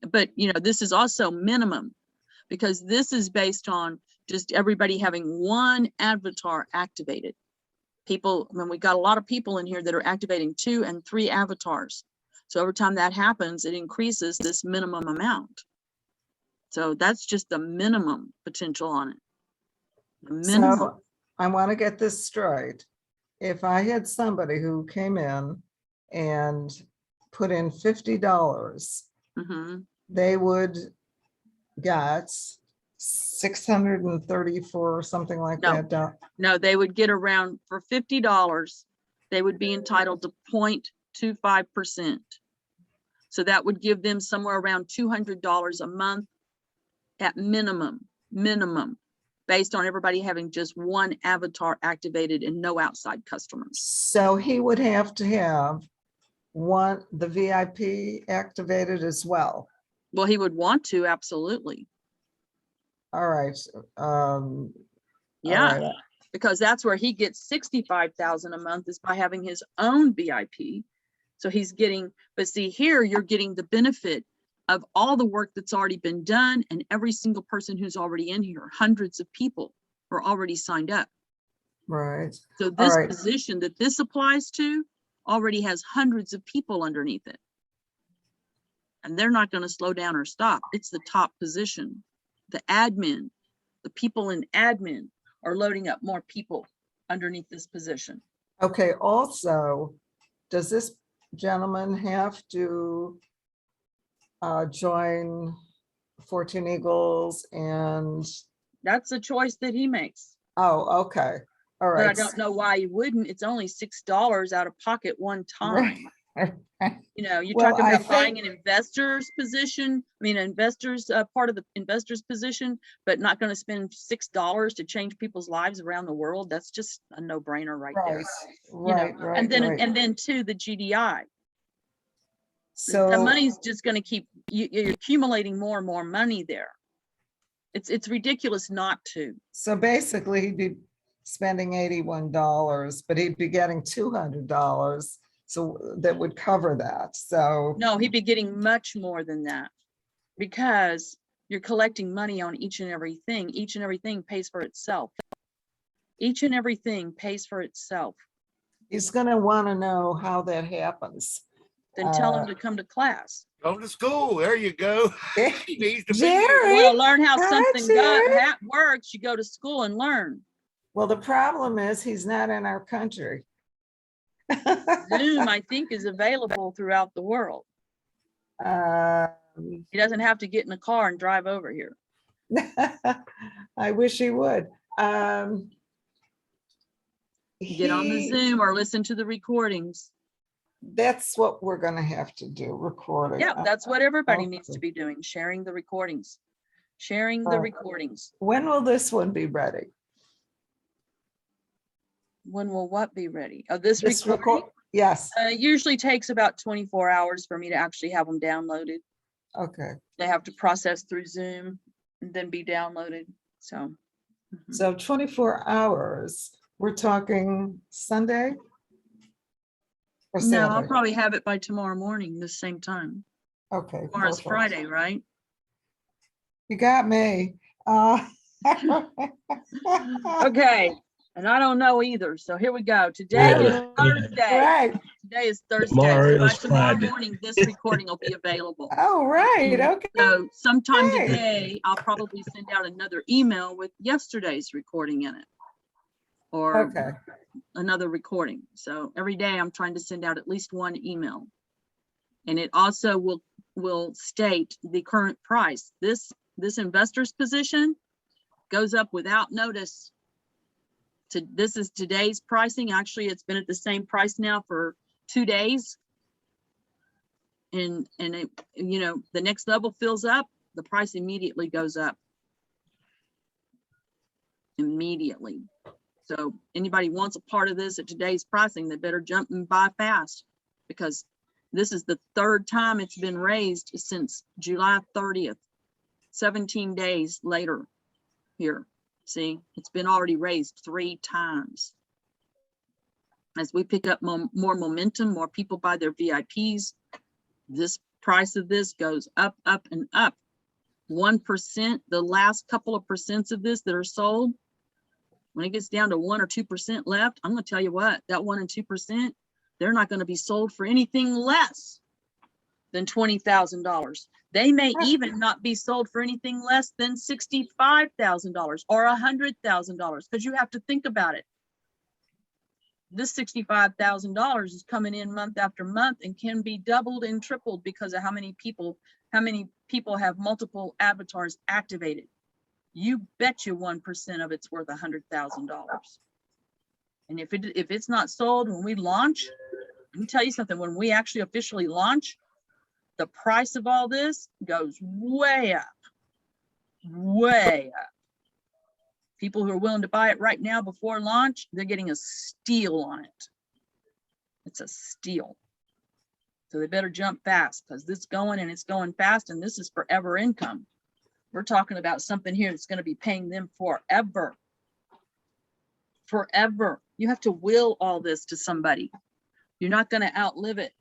But you know, this is also minimum because this is based on just everybody having one avatar activated. People, when we got a lot of people in here that are activating 2 and 3 avatars. So every time that happens, it increases this minimum amount. So that's just the minimum potential on it. The minimum. So I want to get this straight. If I had somebody who came in and put in $50, they would get 634 or something like that. No, they would get around, for $50, they would be entitled to 0.25%. So that would give them somewhere around $200 a month at minimum, based on everybody having just one avatar activated and no outside customers. So he would have to have the VIP activated as well. Well, he would want to, absolutely. All right. Yeah, all right. because that's where he gets 65,000 a month is by having his own VIP. So he's getting, but see here, you're getting the benefit of all the work that's already been done, and every single person who's already in here, hundreds of people are already signed up. Right. So this position that this applies to already has hundreds of people underneath it. And they're not going to slow down or stop. It's the top position. The admin, the people in admin are loading up more people underneath this position. Okay, also, does this gentleman have to join 14 Eagles and? That's a choice that he makes. Oh, okay. All right. But I don't know why he wouldn't. It's only $6 out of pocket one time. You know, you're Well, talking I about buying think- an investor's position. I mean, investors, part of the investor's position, but not going to spend $6 to change people's lives around the world. That's just a no-brainer right there. Right. And then too, the GDI. So The money's just going to keep, you're accumulating more and more money there. It's ridiculous not to. So basically he'd be spending $81, but he'd be getting $200. So that would cover that. So No, he'd be getting much more than that because you're collecting money on each and everything. Each and everything pays for itself. Each and everything pays for itself. he's going to want to know how that happens. Then tell him to come to class. Go to school. There you go. He needs to be Jerry. here. Well, learn how Hi, something Jerry. works. You go to school and learn. Well, the problem is he's not in our country. Zoom, I think, is available throughout the world. He doesn't have to get in a car and drive over here. I wish he would. Get on the He- Zoom or listen to the recordings. That's what we're gonna have to do, recording. Yeah, that's what everybody needs to okay. be doing, sharing the recordings. sharing the Oh. recordings. When will this one be ready? When will what be ready? Oh, this This recording? record, yes, Usually takes about 24 hours for me to actually have them downloaded. okay. They have to process through Zoom and then be downloaded. So. mhm. So 24 hours, we're talking Sunday? Or No, I'll Saturday? probably have it by tomorrow morning, the same time. Okay. Tomorrow's perfect. Friday, right? You got me. Okay, and I don't know either. So here we go. Today is Yeah, yeah. Thursday. Right. Today is Thursday. Tomorrow So by is tomorrow Friday. morning, this recording will be available. Oh, right, And okay. So sometime Hey. today, I'll probably send out another email with yesterday's recording in it. Or Okay, another recording. So every day I'm trying to send out at least one email. And it also will state the current price. This investor's position goes up without notice. This is today's pricing. Actually, it's been at the same price now for 2 days. And it, you know, the next level fills up, the price immediately goes up. Immediately. So anybody wants a part of this at today's pricing, they better jump and buy fast, because this is the third time it's been raised since July 30th, 17 days later here. See, it's been already raised 3 times. As we pick up more momentum, more people buy their VIPs, this price of this goes up, up, and up. 1%, the last couple of percents of this that are sold, when it gets down to 1 or 2% left, I'm going to tell you what, that 1 and 2%, they're not going to be sold for anything less than $20,000. They may even not be sold for anything less than $65,000 or $100,000, because you have to think about it. This $65,000 is coming in month after month and can be doubled and tripled because of how many people have multiple avatars activated. You bet you 1% of it's worth $100,000. And if it's not sold when we launch, let me tell you something, when we actually officially launch, the price of all this goes way up, way up. People who are willing to buy it right now before launch, they're getting a steal on it. It's a steal. So they better jump fast, because this is going and it's going fast, and this is forever income. We're talking about something here that's going to be paying them forever. Forever. You have to will all this to somebody. You're not going to outlive it.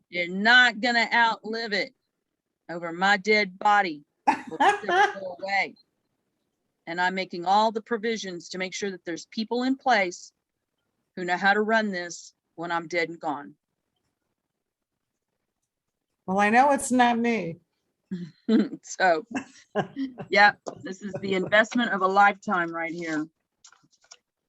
You're not going to outlive it over my dead body. Will never go away. And I'm making all the provisions to make sure that there's people in place who know how to run this when I'm dead and gone. Well, I know it's not me. So, yeah, this is the investment of a lifetime right here.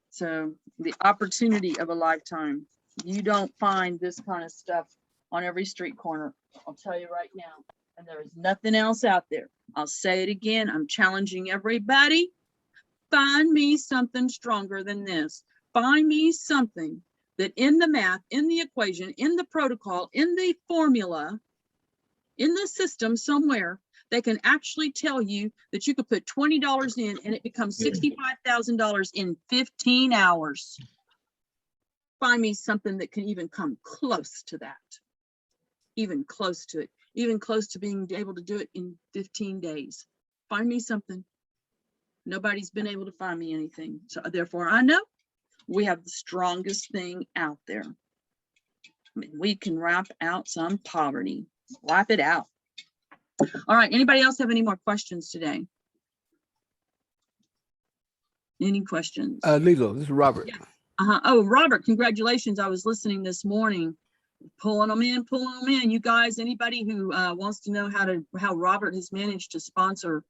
So the opportunity of a lifetime. You don't find this kind of stuff on every street corner. I'll tell you right now. And there is nothing else out there. I'll say it again. I'm challenging everybody. Find me something stronger than this. Find me something that in the math, in the equation, in the protocol, in the formula, in the system somewhere, they can actually tell you that you could put $20 in and it becomes $65,000 in 15 hours. Find me something that can even come close to that. Even close to it. Even close to being able to do it in 15 days. Find me something. Nobody's been able to find me anything. So therefore, I know we have the strongest thing out there. I mean, we can wipe out some poverty. Wipe it out. All right. Anybody else have any more questions today? Any questions? Lilo, this is Robert. Oh, Robert, congratulations. I was listening this morning, pulling them in. You guys, anybody who wants to know how Robert has managed to sponsor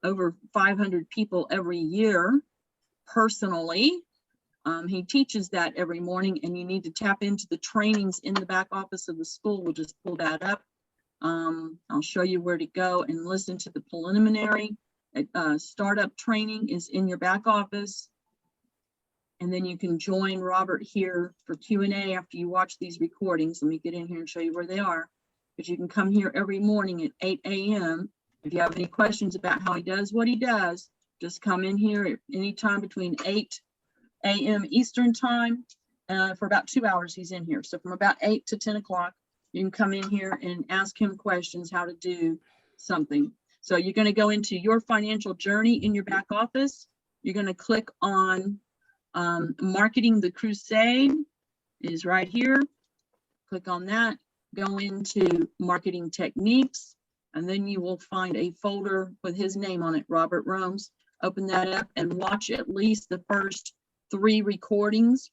over 500 people every year personally, he teaches that every morning, and you need to tap into the trainings in the back office of the school. We'll just pull that up. I'll show you where to go and listen to the preliminary startup training is in your back office. And then you can join Robert here for Q&A after you watch these recordings. Let me get in here and show you where they are. but you can come here every morning at 8 a.m. If you have any questions about how he does what he does, just come in here at any time between 8 a.m. Eastern time. For about 2 hours, he's in here. So from about 8 to 10 o'clock, you can come in here and ask him questions how to do something. So you're going to go into your financial journey in your back office. You're going to click on Marketing the Crusade. It is right here. Click on that. Go into Marketing Techniques, and then you will find a folder with his name on it, Robert Romes. Open that up and watch at least the first 3 recordings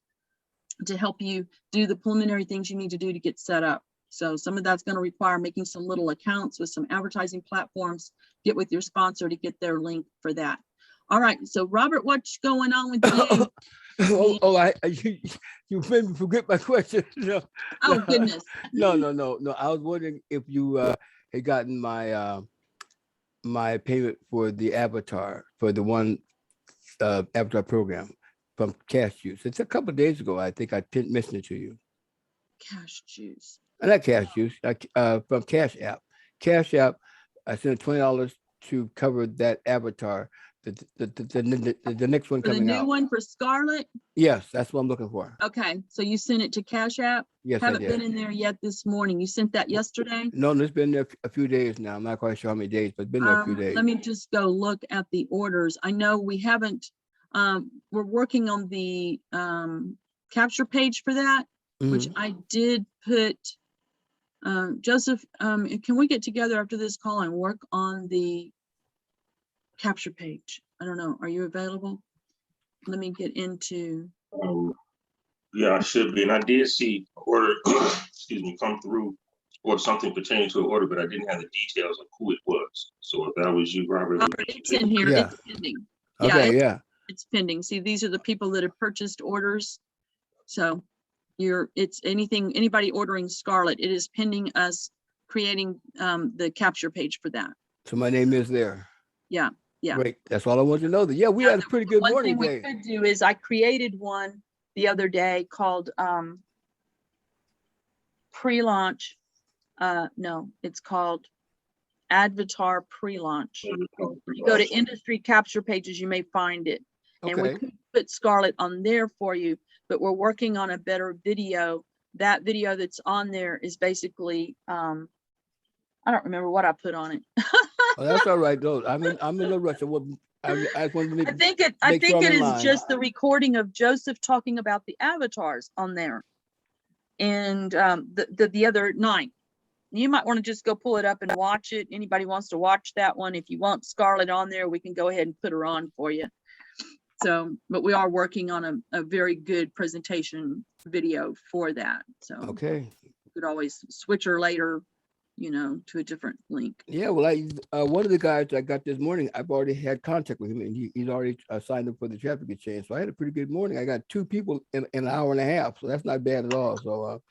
to help you do the preliminary things you need to do to get set up. So some of that's going to require making some little accounts with some advertising platforms, get with your sponsor to get their link for that. All right, so Robert, what's going on with you? You made me forget my question. No, Oh, goodness. no. I was wondering if you had gotten my my payment for the avatar, for the one avatar program from Cash Juice. It's a couple of days ago. I think I didn't mention it to you. Cash Juice. Not Cash Juice, from Cash App. Cash App, I sent $20 to cover that avatar. The next one For the coming new out. one for Scarlett? Yes, that's what I'm looking for. Okay, so you sent it to Cash App? Yes, I Haven't been did. in there yet this morning. You sent that yesterday? No, it's been there a few days now. I'm not quite sure how many days, but it's been there a few days. Let me just go look at the orders. I know we haven't, we're working on the capture page for that, which Mhm. I did put. Joseph, can we get together after this call and work on the capture page? I don't know. Are you available? Let me get into. Yeah, I should be. And I did see order, excuse me, come through or something pertaining to an order, but I didn't have the details of who it was. So if that was you, Robert. It's in here. Yeah. It's pending. Okay, yeah. It's pending. See, these are the people that have purchased orders. So it's anybody ordering Scarlett, it is pending us creating the capture page for that. So my name is there. Yeah. Great. That's all I wanted to know. Yeah, we Now, had a pretty good One morning thing we day. could do is I created one the other day called pre-launch. No, it's called Avatar pre-launch. If you go to industry capture pages, you may find it. And we Okay. could put Scarlett on there for you, but we're working on a better video. That video that's on there is basically, I don't remember what I put on it. Oh, that's all right, though. I'm in no rush. I just wanted to make, I think it make sure I'm in is line. just the recording of Joseph talking about the avatars on there. And the other night, you might want to just go pull it up and watch it. Anybody wants to watch that one? If you want Scarlett on there, we can go ahead and put her on for you. So, but we are working on a very good presentation video for that. So Okay. you could always switch her later, to a different link. Yeah, well, one of the guys that I got this morning, I've already had contact with him, and he's already signed up for the traffic exchange. So I had a pretty good morning. I got 2 people in an hour and a half, so that's not bad at all. So,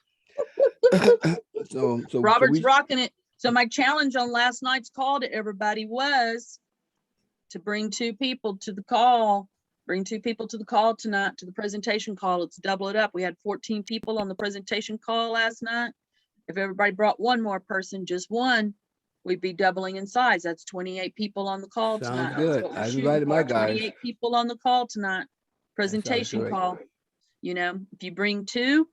so Robert's rocking it. So my challenge on last night's call to everybody was to bring 2 people to the call. Bring 2 people to the call tonight, to the presentation call. Let's double it up. We had 14 people on the presentation call last night. If everybody brought 1 more person, just 1, we'd be doubling in size. That's 28 people on the call Sounds tonight. good. That's what we're I shooting invited my for, guys. 28 people on the call tonight. Presentation great. call. If you bring 2,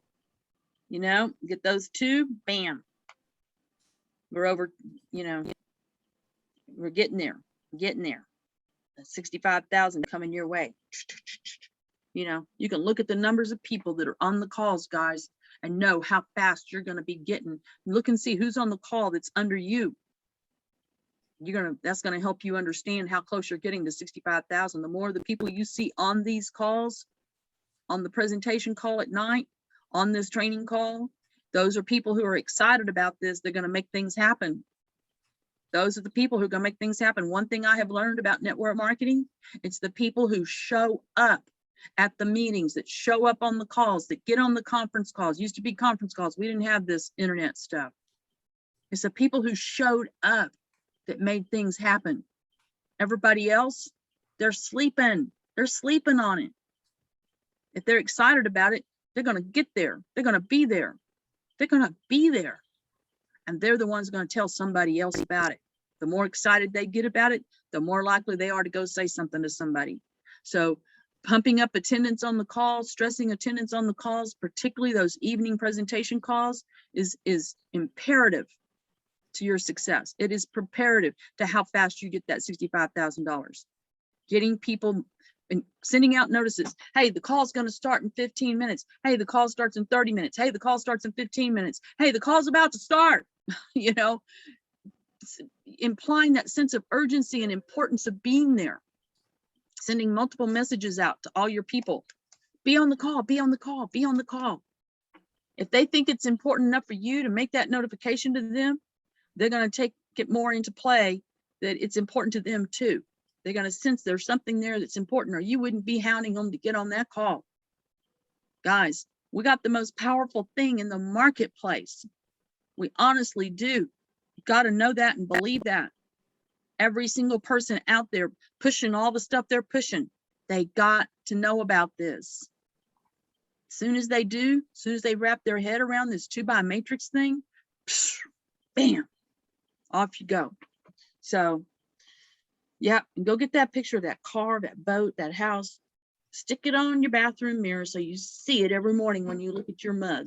get those 2, bam. We're over, we're getting there. That's 65,000 coming your way. You can look at the numbers of people that are on the calls, guys, and know how fast you're going to be getting. Look and see who's on the call that's under you. That's going to help you understand how close you're getting to 65,000. The more the people you see on these calls, on the presentation call at night, on this training call, those are people who are excited about this. They're going to make things happen. Those are the people who are going to make things happen. One thing I have learned about network marketing, it's the people who show up at the meetings, that show up on the calls, that get on the conference calls. Used to be conference calls. We didn't have this internet stuff. It's the people who showed up that made things happen. Everybody else, they're sleeping. They're sleeping on it. If they're excited about it, they're going to get there. They're going to be there. They're going to be there. and they're the ones going to tell somebody else about it. The more excited they get about it, the more likely they are to go say something to somebody. So pumping up attendance on the calls, stressing attendance on the calls, particularly those evening presentation calls, is imperative to your success. It is preparative to how fast you get that $65,000. Getting people and sending out notices. Hey, the call's going to start in 15 minutes. Hey, the call starts in 30 minutes. Hey, the call starts in 15 minutes. Hey, the call's about to start. You know, implying that sense of urgency and importance of being there. Sending multiple messages out to all your people. Be on the call, be on the call, be on the call. If they think it's important enough for you to make that notification to them, they're going to take it more into play that it's important to them too. They're going to sense there's something there that's important, or you wouldn't be hounding them to get on that call. Guys, we got the most powerful thing in the marketplace. We honestly do. You got to know that and believe that. Every single person out there pushing all the stuff they're pushing, they got to know about this. As soon as they do, as soon as they wrap their head around this 2x matrix thing, bam, off you go. So, yeah, and go get that picture of that car, that boat, that house. Stick it on your bathroom mirror so you see it every morning when you look at your mug.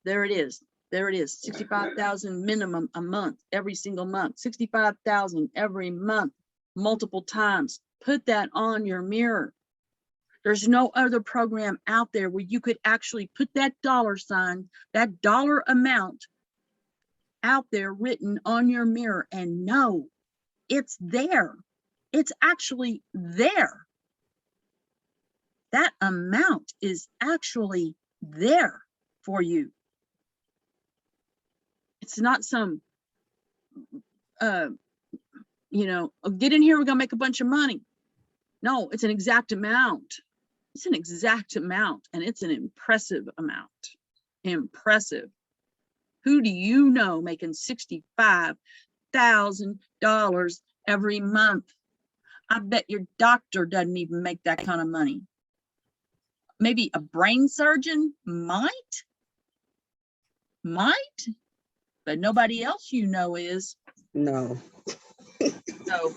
There it is. There it is. 65,000 minimum a month, every single month. 65,000 every month, multiple times. Put that on your mirror. There's no other program out there where you could actually put that dollar sign, that dollar amount out there written on your mirror and know it's there. It's actually there. That amount is actually there for you. It's not some, you know, oh, get in here, we're gonna make a bunch of money. No, it's an exact amount. It's an exact amount, and it's an impressive amount. Impressive. Who do you know making $65,000 every month? I bet your doctor doesn't even make that kind of money. Maybe a brain surgeon might, but nobody else you know is. No. So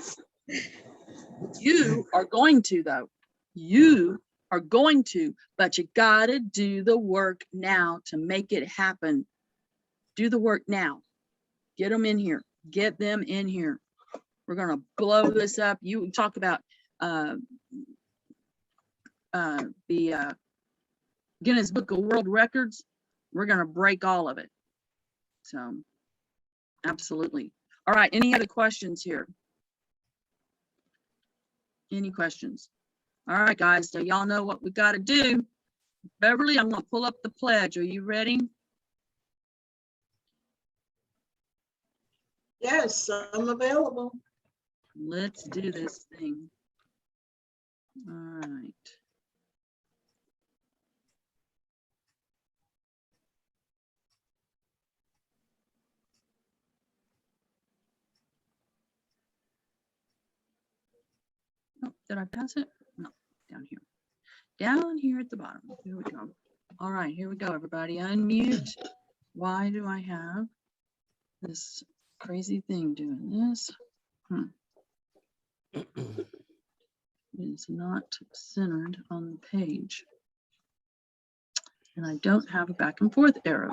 you are going to, though. You are going to, but you gotta do the work now to make it happen. Do the work now. Get them in here. Get them in here. We're gonna blow this up. You talk about the Guinness Book of World Records. We're gonna break all of it. So, absolutely. All right, any other questions here? Any questions? All right, guys, so y'all know what we got to do. Beverly, I'm gonna pull up the pledge. Are you ready? Yes, I'm available. Let's do this thing. All right. Oh, did I pass it? No, down here. Down here at the bottom. Here we go. All right, here we go, everybody. Unmute. Why do I have this crazy thing doing this? It's not centered on the page. And I don't have a back and forth arrow.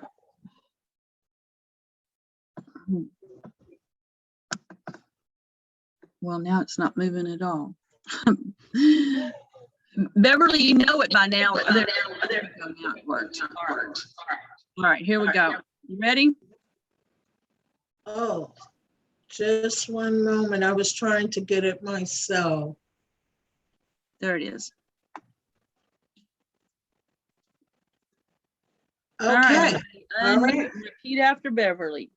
Well, now it's not moving at all. Beverly, you know it by now. There we go. Now it works. All right, here we go. You ready? Oh, just one moment. I was trying to get it myself. There it is. Okay. All All right. right. Repeat after Beverly.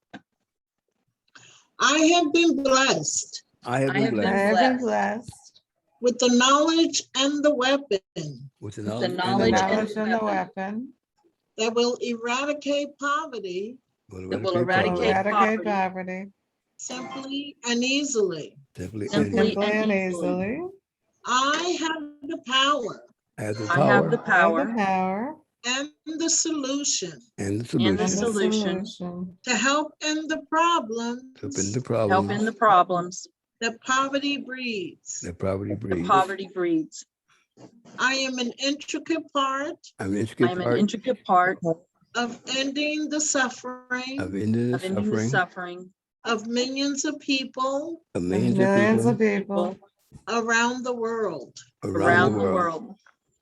I have been blessed I have I have been been I blessed have been blessed. blessed with the knowledge and the weapon with the the knowledge with the knowledge and knowledge and the weapon weapon that will eradicate poverty that will to eradicate eradicate poverty poverty simply and easily. simply simply simply and and easily. easily. I have the power as the I have power the I have the power power and the solution and the And the And solution. the solution. solution. to help end the problems Help in the Help in the problems problems that poverty breeds. that poverty that breeds. poverty breeds. I am an intricate part I'm an I intricate am an part intricate part of ending the suffering of ending the of ending the suffering suffering of millions of people of Of millions millions of of people people. around the world. around the world.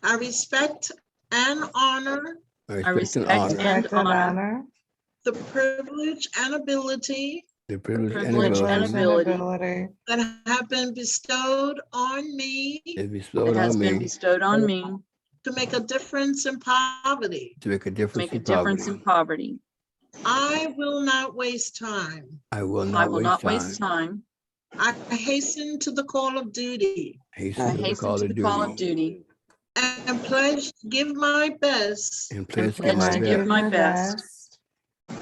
I respect and honor I I respect and respect honor Respect and honor. the privilege and ability the privilege and privilege and ability ability that have been bestowed on me that bestowed that has on been me bestowed on me to make a difference in poverty. to make a to difference make a in difference in poverty. poverty. I will not waste time. I will I not will not waste time. time. I hasten to the call of duty I Hasten to the hasten call to of the call of duty duty and pledge to give my best and and pledge to give pledge my to give best my best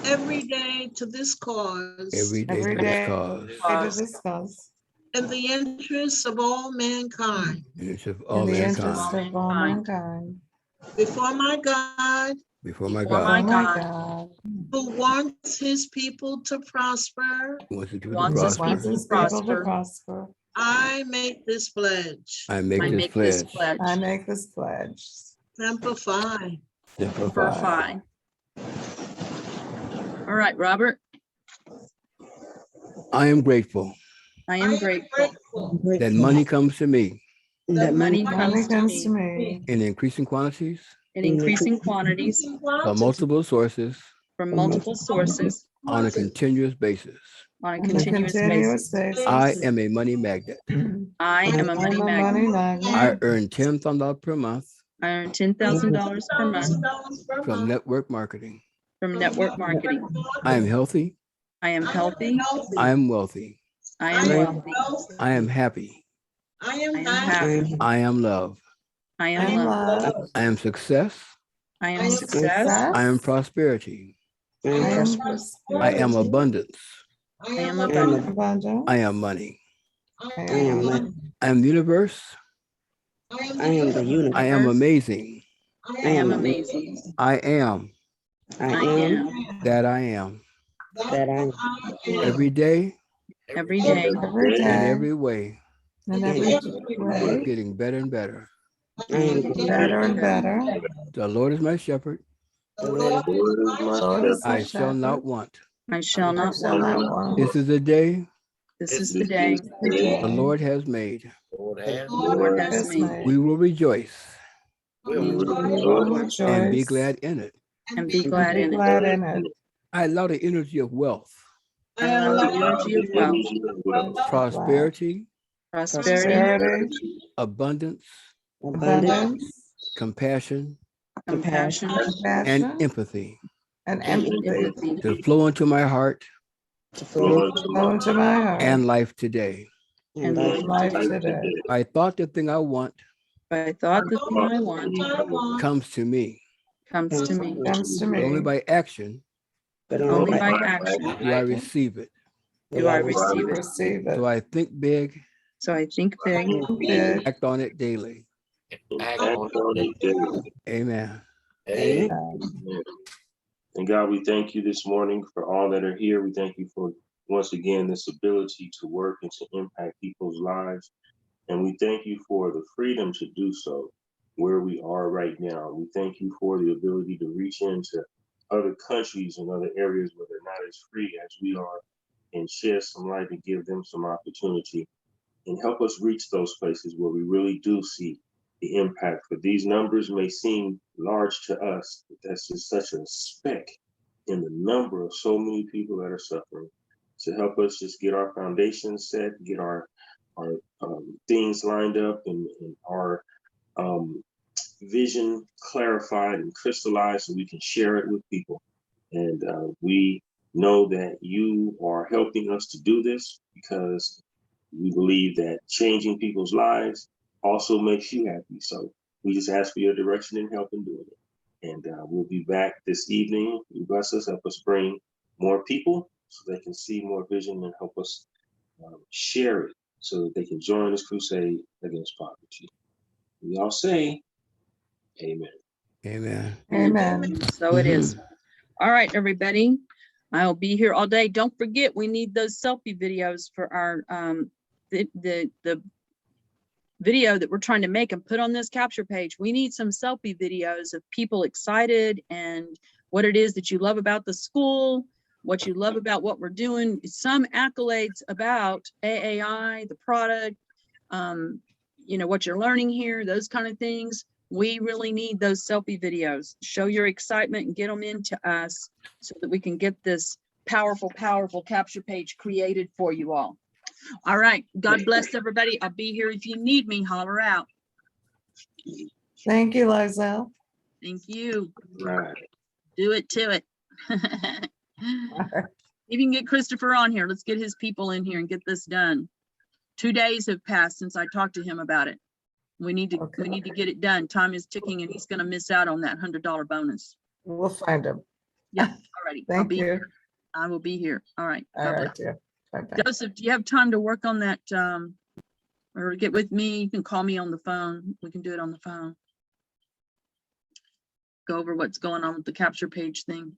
every day to this cause every day every to this day cause to discuss in the interests of all mankind. in the interest of in all the interest interest mankind. of all mankind. Before my God, Before my Before Oh my God, my God, God. who wants his people to prosper, who wants to do the wants his prosper, Wants people to his people to prosper, prosper. I make this pledge. I I make this make this pledge. pledge. I make this pledge. Simplify. Simplify. Verify. All right, Robert, I am grateful I am grateful that money comes to me that money Money comes comes to to me me in increasing quantities in increasing quantities from multiple sources from multiple sources on a continuous basis. on a on a continuous continuous basis. basis. I am a money magnet. I am a I'm money a magnet. money magnet I earn $10,000 per month I earn $10,000 per month from network marketing. from network marketing. I am healthy. I am healthy. I am wealthy. I am wealthy. I am happy. I I am am happy. happy. I am love. I I am am love. love. I am success. I am success. I am prosperity. I am I prosperity. am abundance. I am abundant. Abundance. I am money. I am money. I am the universe. I am the universe. I am amazing. I am amazing. I am I am that I am. that I am. Every day every day Every in day. every way, In every way. getting better and better. Better and better. The Lord is my shepherd. The Lord is my Lord is shepherd. I my shall not shepherd. want. I shall I not shall want. not want. This is the day This is the day the Lord has made. Lord has. the Lord has Has made. made. We will rejoice We will We will rejoice and be rejoice glad in it. and be glad in it. glad in it. I allow the energy of wealth, I allow the energy of wealth, prosperity, prosperity, Prosperity, abundance, abundance, compassion, compassion, and compassion, empathy and and empathy empathy to flow into my heart flow into my heart and life today. and and life today. I thought the thing I want I thought the thing I want comes to me, comes to me. Comes to but only me. by action Only by action do I receive it. do I receive it. Receive So it. I think big, So I think big, Big. act on it daily. Act on it. Amen. Amen. And God, we thank you this morning for all that are here. We thank you for, once again, this ability to work and to impact people's lives. And we thank you for the freedom to do so where we are right now. We thank you for the ability to reach into other countries and other areas where they're not as free as we are and share some light and give them some opportunity and help us reach those places where we really do see the impact. For these numbers may seem large to us, but that's just such a speck in the number of so many people that are suffering. To help us just get our foundation set, get our things lined up, and our vision clarified and crystallized, so we can share it with people. And we know that you are helping us to do this because we believe that changing people's lives also makes you happy. So we just ask for your direction and help in doing it. And we'll be back this evening. You bless us, help us bring more people so they can see more vision and help us share it so that they can join this crusade against poverty. We all say, amen. Amen. Amen. So it is. All right, everybody. I'll be here all day. Don't forget, we need those selfie videos for our the video that we're trying to make and put on this capture page. We need some selfie videos of people excited and what it is that you love about the school, what you love about what we're doing, some accolades about AAI, the product, you know, what you're learning here, those kind of things. We really need those selfie videos. Show your excitement and get them into us so that we can get this powerful, powerful capture page created for you all. All right. God bless everybody. I'll be here if you need me. Holler out. Thank you, Lizelle. Thank you. Right. Do it to it. You can get Christopher on here. Let's get his people in here and get this done. 2 days have passed since I talked to him about it. We need to get it done. Time is ticking and he's going to miss out on that $100 bonus. We'll find him. Yeah. All righty. I'll Thank be you. here. I will be here. All right. All God bless. right, dear. Bye-bye. Joseph, do you have time to work on that, or get with me? You can call me on the phone. We can do it on the phone. Go over what's going on with the capture page thing.